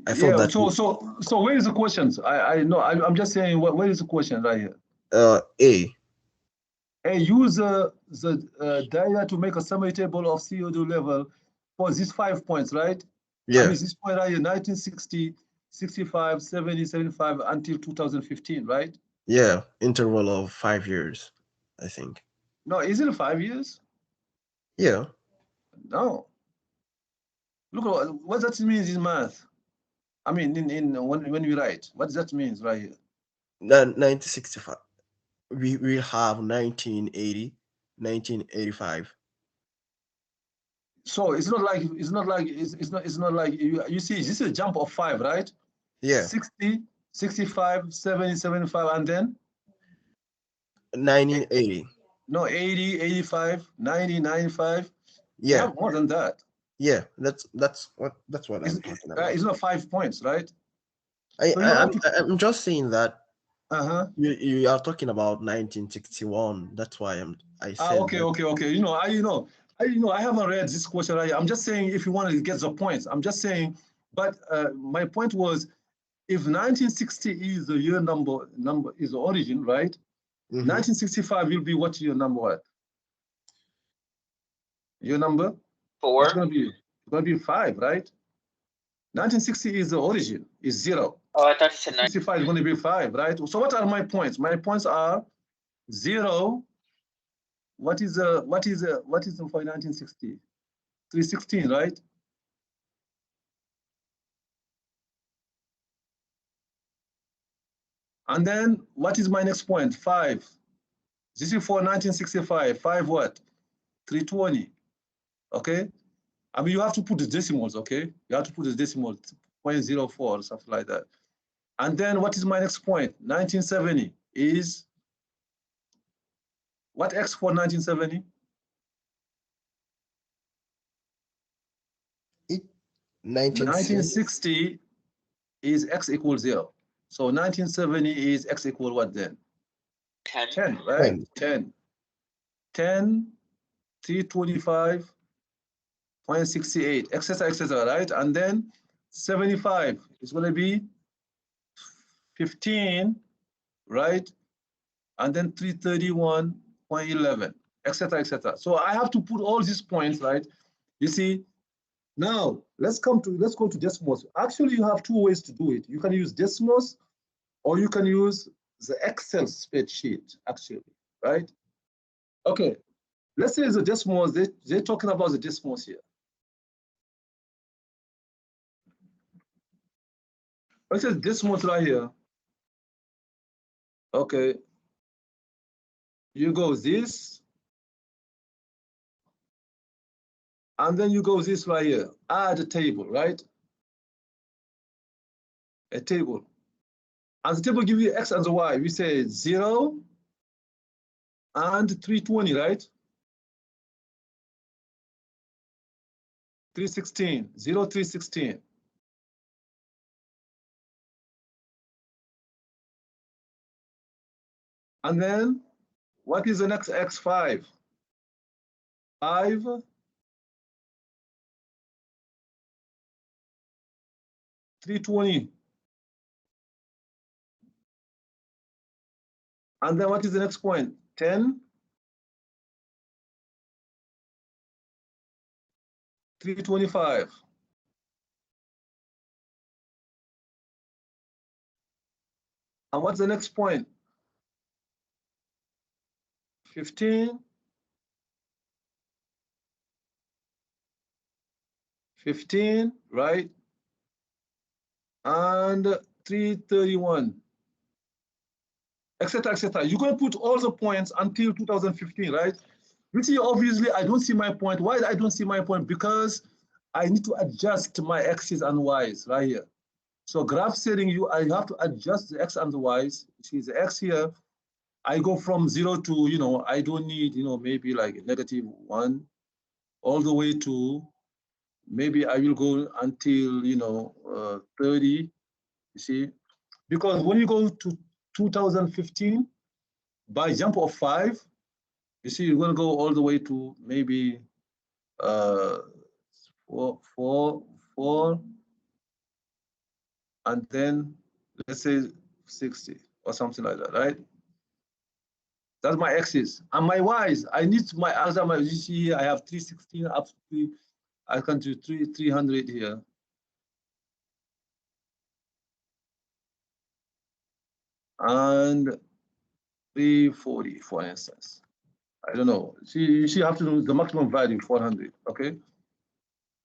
that. So where is the questions? I know. I'm just saying. Where is the question right here? A. Use the data to make a summary table of CO2 level for these 5 points, right? Yeah. I mean, this point right here, 1960, 65, 70, 75 until 2015, right? Yeah, interval of 5 years, I think. No, is it 5 years? Yeah. No. Look, what that means in math. I mean, when we write, what does that mean right here? 1965. We have 1980, 1985. So it's not like you see, this is a jump of 5, right? Yeah. 60, 65, 70, 75, and then 1980. No, 80, 85, 90, 95. Yeah. You have more than that. Yeah, that's what I'm talking about. It's not 5 points, right? I'm just saying that. You are talking about 1961. That's why I said. Okay. You know, I haven't read this question right. I'm just saying if you want to get the points. I'm just saying, but my point was, if 1960 is the year number is the origin, right? 1965 will be what year number? What? Year number? 4. It's gonna be 5, right? 1960 is the origin, is 0. Oh, I thought you said 65 is going to be 5, right? So what are my points? My points are 0. What is for 1960? 316, right? And then what is my next point? 5. This is for 1965. 5 what? 320. Okay. I mean, you have to put the decimals, okay? You have to put the decimals, 0.04 or something like that. And then what is my next point? 1970 is what X for 1970? 1960 is X equals 0. So 1970 is X equal what then? 10, right? 10. 10, 325.68, etc., right? And then 75 is going to be 15, right? And then 331.11, etc., etc. So I have to put all these points, right? You see, now let's go to Desmos. Actually, you have two ways to do it. You can use Desmos, or you can use the Excel spreadsheet, actually, right? Okay, let's say the Desmos, they're talking about the Desmos here. Let's say Desmos right here. Okay, you go this, and then you go this right here, add a table, right? A table. And the table give you X and the Y. We say 0 and 320, right? 316, 0, 316. And then what is the next X? 5. 5, 320. And then what is the next point? 10, 325. And what's the next point? 15, 15, right? And 331, etc., etc. You're going to put all the points until 2015, right? You see, obviously, I don't see my point. Why I don't see my point? Because I need to adjust my X's and Y's right here. So graph setting, I have to adjust the X and the Y's. You see the X here, I go from 0 to, I don't need, maybe like -1, all the way to, maybe I will go until, 30, you see? Because when you go to 2015, by jump of 5, you see, you're going to go all the way to maybe 4, and then let's say 60 or something like that, right? That's my X's. And my Y's, I need my other, you see here, I have 316 up to, I can do 300 here. And 340, for instance. I don't know. See, you have to know the maximum value, 400, okay?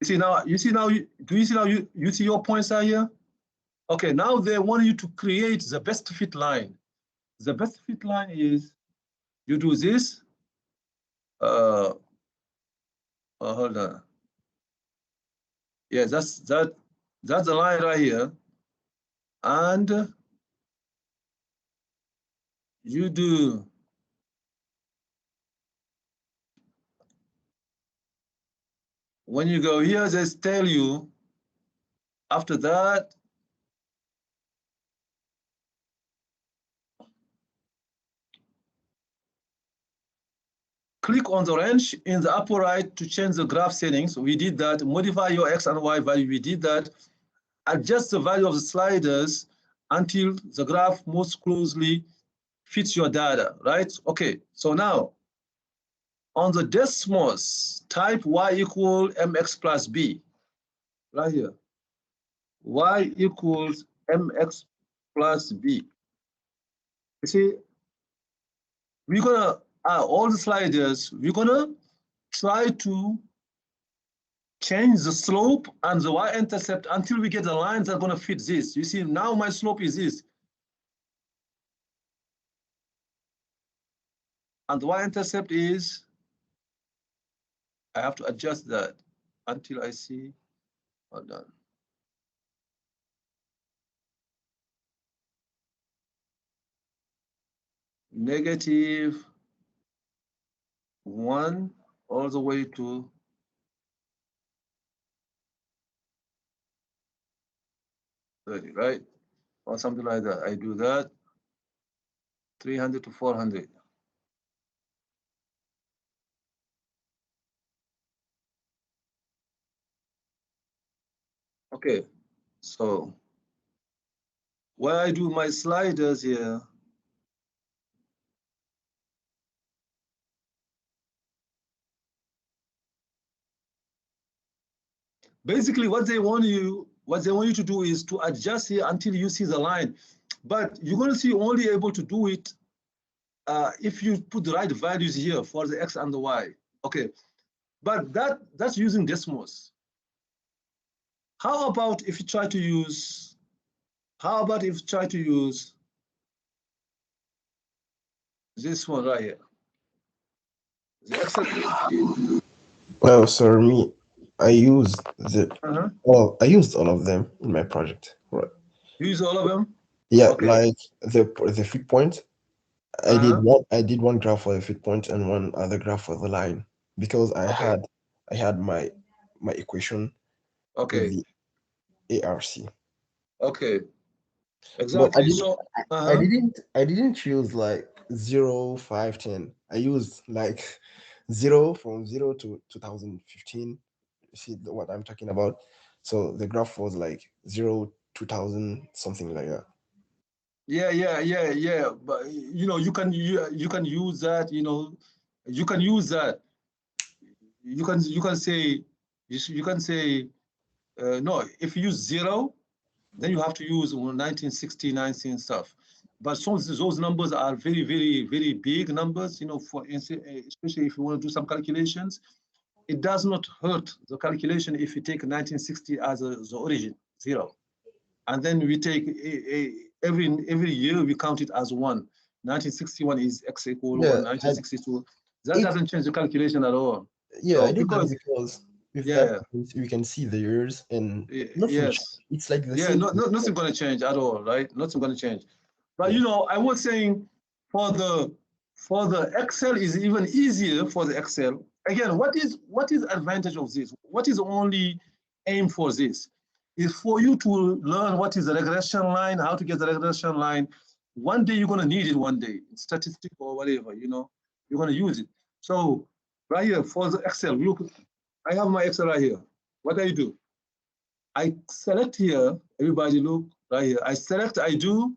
You see now, do you see now, you see your points are here? Okay, now they want you to create the best fit line. The best fit line is, you do this, hold on. Yeah, that's the line right here. And you do when you go here, they tell you after that, click on the wrench in the upper right to change the graph settings. We did that. Modify your X and Y value. We did that. Adjust the value of the sliders until the graph most closely fits your data, right? Okay, so now on the Desmos, type Y equal MX plus B, right here. Y equals MX plus B. You see, we're gonna all the sliders, we're gonna try to change the slope and the y-intercept until we get the lines that are gonna fit this. You see, now my slope is this. And the y-intercept is, I have to adjust that until I see, hold on. -1 all the way to 30, right? Or something like that. I do that, 300 to 400. Okay, so where I do my sliders here, basically what they want you to do is to adjust here until you see the line. But you're going to see only able to do it if you put the right values here for the X and the Y. Okay, but that's using Desmos. How about if you try to use, this one right here? The Excel. Well, sir, me, I used Uh-huh. well, I used all of them in my project. Right. Use all of them? Yeah, Okay. like the fit point. I did one graph for the fit point and one other graph for the line because I had my equation Okay. with the ARC. Okay. But Exactly. So I didn't choose like 0, 5, 10. I used like 0 from 0 to 2015. See what I'm talking about? So the graph was like 0, 2000, something like that. yeah. But you know, you can use that. You know, you can use that. You can say no. If you use 0, then you have to use 1960, 19 stuff. But some of those numbers are very, very, very big numbers. You know, for instance, especially if you want to do some calculations, it does not hurt the calculation if you take 1960 as the origin, 0. And then we take every year we count it as 1. 1961 is X equal 1, 1962. That doesn't change the calculation at all. Yeah, So, I did that because with that we can see the years and nothing. Yes. It's like the Yeah, same. nothing going to change at all, right? Nothing going to change. But you know, I was saying for the Excel is even easier for the Excel. Again, what is advantage of this? What is only aim for this? Is for you to learn what is the regression line, how to get the regression line. One day you're going to need it. One day, statistic or whatever, you know, you're going to use it. So right here for the Excel, look, I have my Excel right here. What do? I select here, everybody look right here. I select, I go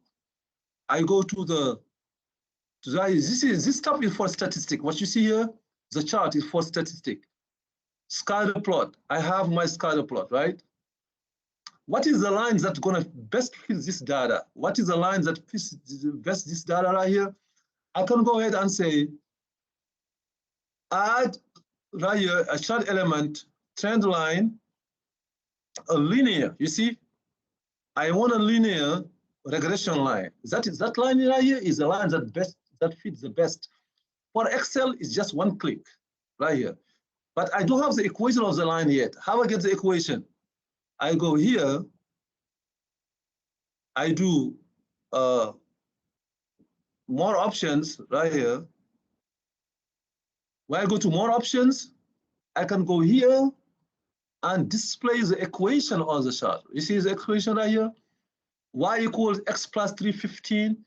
to this stuff is for statistic. What you see here, the chart is for statistic. Scatter plot, I have my scatter plot, right? What is the lines that's gonna best fit this data? What is the lines that fits best this data right here? I can go ahead and say, add right here a chart element, trend line, a linear, you see? I want a linear regression line. That line right here is the line that fits the best. For Excel, it's just one click right here. But I don't have the equation of the line yet. How I get the equation? I go here, I do more options right here. When I go to more options, I can go here and display the equation on the chart. You see the equation right here? Y equals X plus 315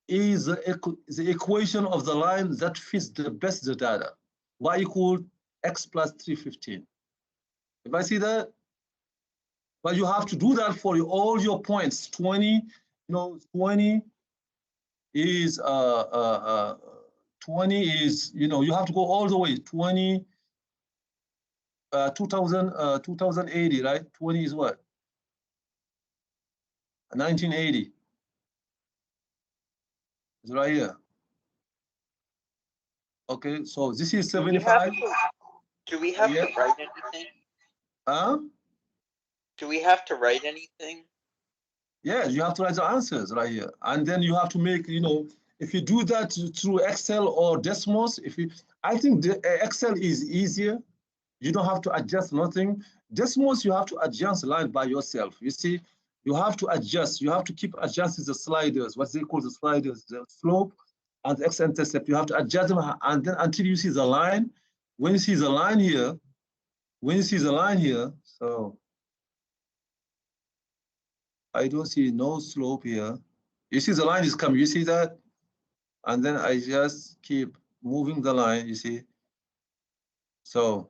is the equation of the line that fits the best the data. Y equals X plus 315. If I see that, but you have to do that for all your points. 20, 20 is 20 is, you have to go all the way. 20, 2080, right? 20 is what? 1980. It's right here. Okay, so this is 75. Do we have to write anything? Huh? Do we have to write anything? Yeah, you have to write the answers right here. And then you have to make, if you do that through Excel or Desmos, I think the Excel is easier. You don't have to adjust nothing. Desmos, you have to adjust the line by yourself. You see, you have to adjust. You have to keep adjusting the sliders, what they call the sliders, the slope and the x-intercept. You have to adjust them and then until you see the line. When you see the line here, so I don't see no slope here. You see the line is coming, you see that? And then I just keep moving the line, you see? So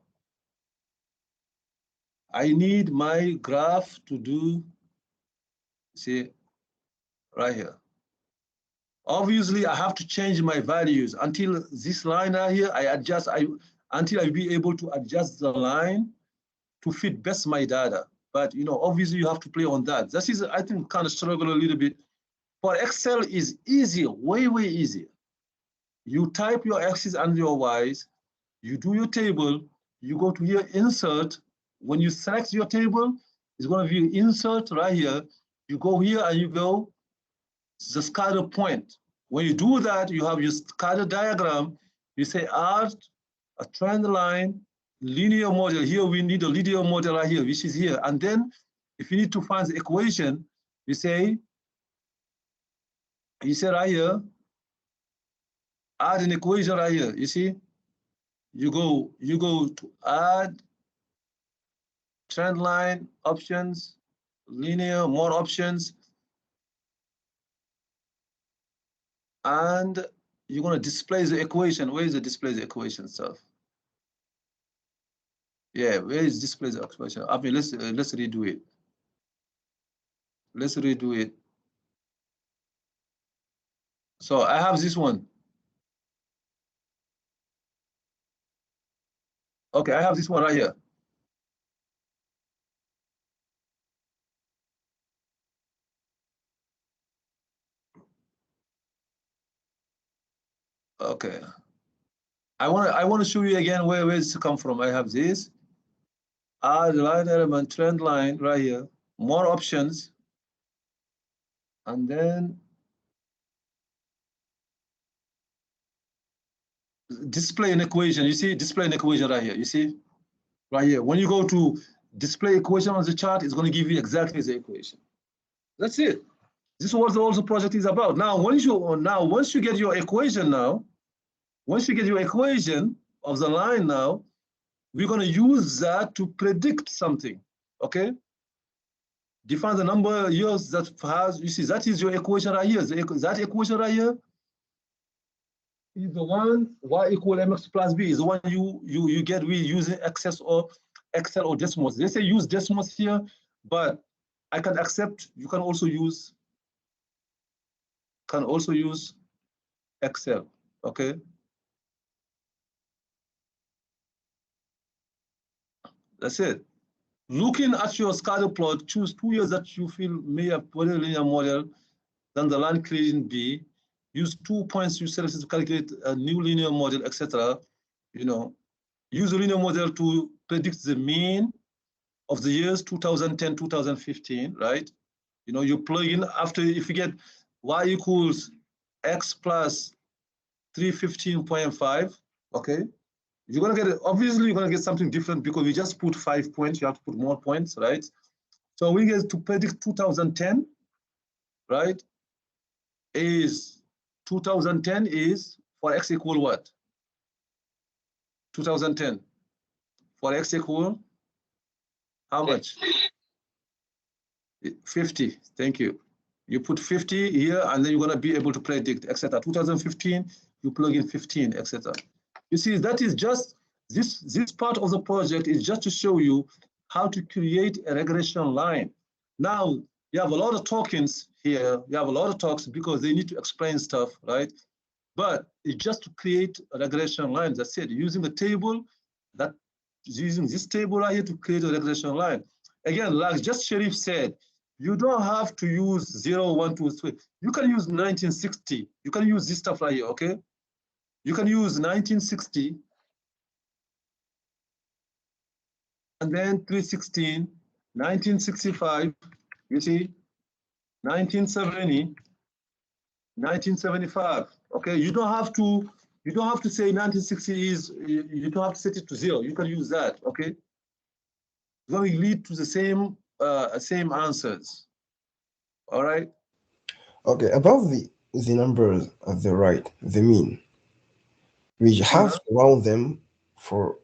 I need my graph to do, see, right here. Obviously, I have to change my values until this line right here, until I be able to adjust the line to fit best my data. But obviously you have to play on that. This is, I think, kind of struggle a little bit. For Excel is easier, way, way easier. You type your X's and your Y's, you do your table, you go to here, insert. When you select your table, it's gonna be insert right here. You go here and you go the scatter point. When you do that, you have your scatter diagram. You say add a trend line, linear model. Here we need a linear model right here, which is here. And then if you need to find the equation, you say right here, add an equation right here. You see, you go to add trend line, options, linear, more options. And you're going to display the equation. Where is the display the equation stuff? Yeah, where is display the equation? I mean, let's redo it. Let's redo it. So I have this one. Okay, I have this one right here. Okay. I want to show you again where it's to come from. I have this. Add line element, trend line right here. More options. And then display an equation. You see, display an equation right here. You see, right here. When you go to display equation on the chart, it's going to give you exactly the equation. That's it. This is what the also project is about. Now, once you get your equation once you get your equation of the line now, we're going to use that to predict something. Okay? Define the number of years that has, you see, that is your equation right here. That equation right here is the one y equal mx plus b is the one you get with using Excel or Desmos. They say use Desmos here, but I can accept. You can also use Excel. Okay. That's it. Looking at your scatter plot, choose 2 years that you feel may have better linear model than the line creating B. Use 2 points you selected to calculate a new linear model, etc. Use a linear model to predict the mean of the years 2010, 2015, right? You plug in after, if you get y equals x plus 315.5, okay? You're gonna get, obviously you're gonna get something different because we just put 5 points, you have to put more points, right? So we get to predict 2010, right? Is 2010 is for x equal what? 2010 for x equal how much? 50. Thank you. You put 50 here, and then you're gonna be able to predict, etc. 2015, you plug in 15, etc. You see, that is just this part of the project is just to show you how to create a regression line. Now you have a lot of tokens here. You have a lot of talks because they need to explain stuff, right? But it's just to create a regression line. That's it. Using the table, using this table right here to create a regression line. Again, like just Sharif said, you don't have to use 0, 1, 2, 3. You can use 1960. You can use this stuff right here, okay? You can use 1960 and then 316, 1965, you see, 1970, 1975. Okay, you don't have to say 1960 is, you don't have to set it to 0. You can use that, okay? It's going to lead to the same answers. All right. Okay, above the numbers at the right, the mean, we have to round them for,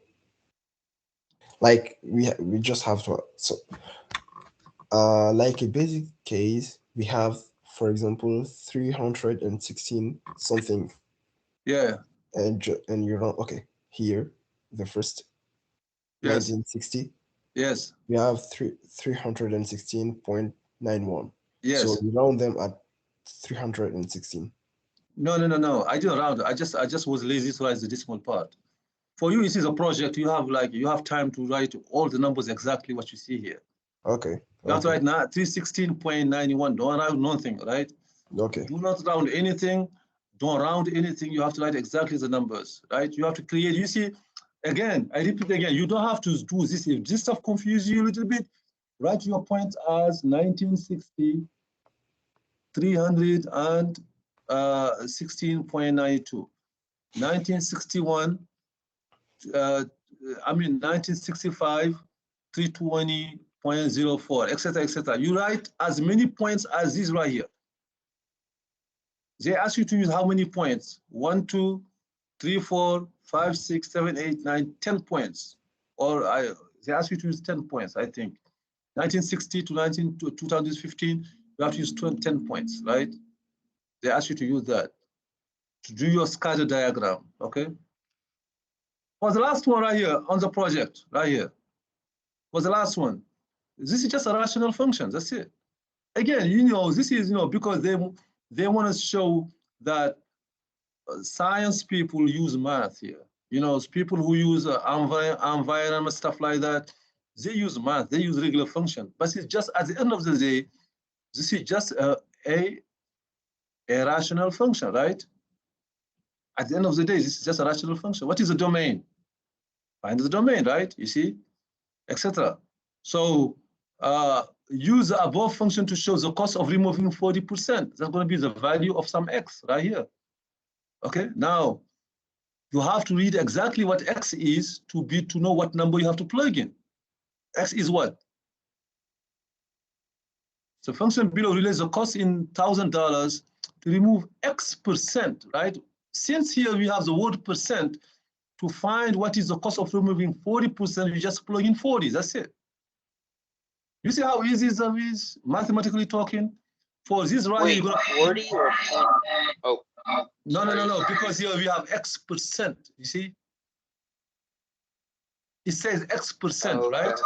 like we just have to, so like a basic case, we have, for example, 316 something. Yeah. And you run, okay, here the first, yes. 1960. Yes. We have 316.91. Yes. So we round them at 316. No. I didn't round. I just was lazy to write the decimal part. For you, this is a project. You have time to write all the numbers exactly what you see here. Okay. You have to Okay. write now 316.91. Don't round nothing, right? Okay. Do not round anything. Don't round anything. You have to write exactly the numbers, right? You have to create. You see, again, I repeat again. You don't have to do this. If this stuff confuses you a little bit, write your point as 1960, 316.92, 1961. 1965, 320.04, etc., etc. You write as many points as this right here. They ask you to use how many points? 1, 2, 3, 4, 5, 6, 7, 8, 9, 10 points. Or they ask you to use 10 points, I think. 1960 to 2015, you have to use 10 points, right? They ask you to use that to do your scatter diagram, okay? For the last one right here on the project, right here, for the last one, this is just a rational function, that's it. Again, this is, because they want to show that science people use math here. People who use environment, stuff like that, they use math, they use regular function. But it's just, at the end of the day, this is just a rational function, right? At the end of the day, this is just a rational function. What is the domain? Find the domain, right? You see, etc. So use the above function to show the cost of removing 40%. That's going to be the value of some x right here. Okay, now you have to read exactly what x is to know what number you have to plug in. X is what? The function below relates the cost in $1,000 to remove X percent, right? Since here we have the word percent, to find what is the cost of removing 40%, you just plug in 40, that's it. You see how easy this is, mathematically talking? For this right Wait, here, you're gonna 40 or point? Oh. No, because here we have X percent, you see? It says X percent, Okay. right?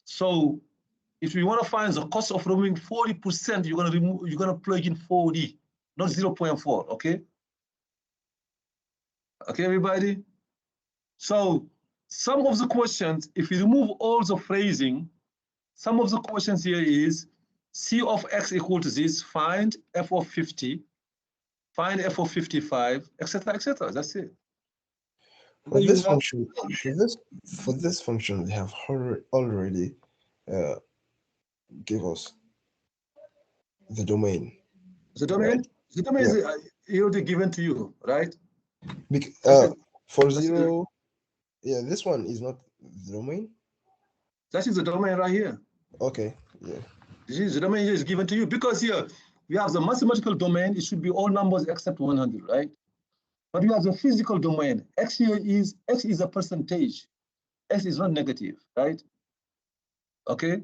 So if you want to find the cost of removing 40%, you're gonna plug in 40, not 0.4, okay? Okay, everybody? So some of the questions, if you remove all the phrasing, some of the questions here is C of X equal to this, find F of 50, find F of 55, etc., etc. That's it. For this function, for this function, they have already give us the domain. The domain, right? the domain is already given to you, right? For 0, yeah, this one is not the domain. That is the domain right here. Okay, yeah. The domain is given to you because here we have the mathematical domain. It should be all numbers except 100, right? But we have the physical domain. X is a percentage. X is not negative, right? Okay.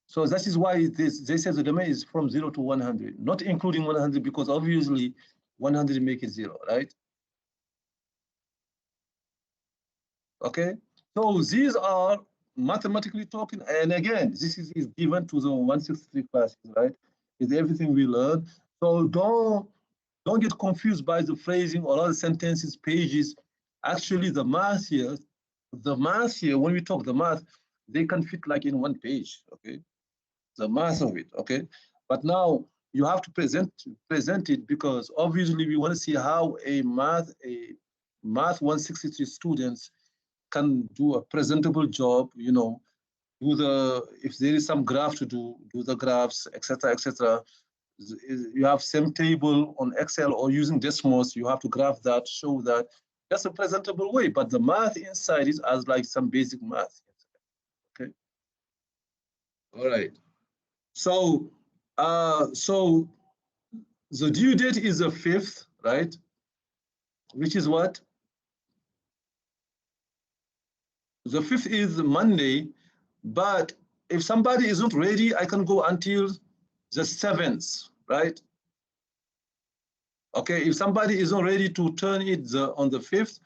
So that is why they say the domain is from 0 to 100, not including 100 because obviously 100 make it 0, right? Okay. So these are mathematically talking, and again, this is given to the 163 classes, right? It's everything we learn. So don't get confused by the phrasing or other sentences, pages. Actually, the math here, when we talk the math, they can fit like in one page, okay? The math of it, okay? But now you have to present it because obviously we want to see how a math 163 students can do a presentable job, if there is some graph to do the graphs, etc., etc. You have same table on Excel or using Desmos, you have to graph that, show that. That's a presentable way, but the math inside is as like some basic math. Okay. All right. So, so the due date is the 5th, right? Which is what? The 5th is Monday, but if somebody isn't ready, I can go until the 7th, right? Okay, if somebody isn't ready to turn it on the 5th,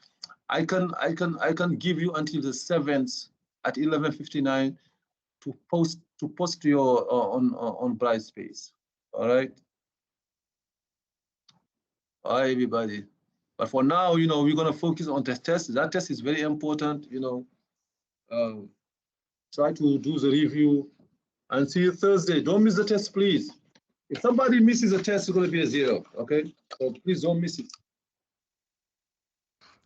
I can give you until the 7th at 11:59 to post your on Brightspace. All right. All right, everybody. But for now, we're gonna focus on the test. That test is very important, Try to do the review and see you Thursday. Don't miss the test, please. If somebody misses a test, it's gonna be a 0, okay? So please don't miss it.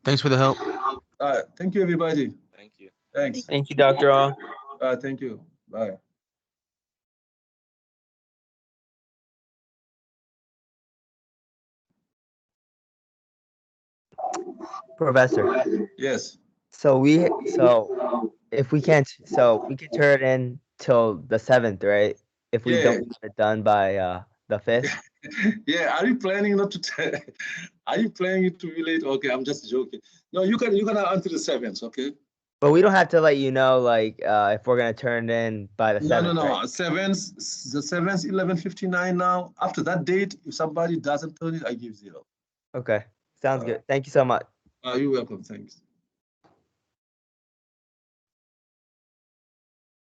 Thanks for the help. All right, thank you, everybody. Thank you. Thanks. Thank you, Dr. All. Thank you. Bye. Professor. Yes. So if we can't, we can turn it in till the 7th, right? If we Yeah. don't get it done by the 5th. Yeah. Are you planning not to? Are you planning it to be late? Okay, I'm just joking. No, you can answer the 7th, okay? But we don't have to let you know, like, if we're gonna turn it in by the 7th. No. Right? 7th, the 7th, 11:59 now. After that date, if somebody doesn't turn it, I give 0. Okay, sounds good. Thank you so much. You're welcome. Thanks.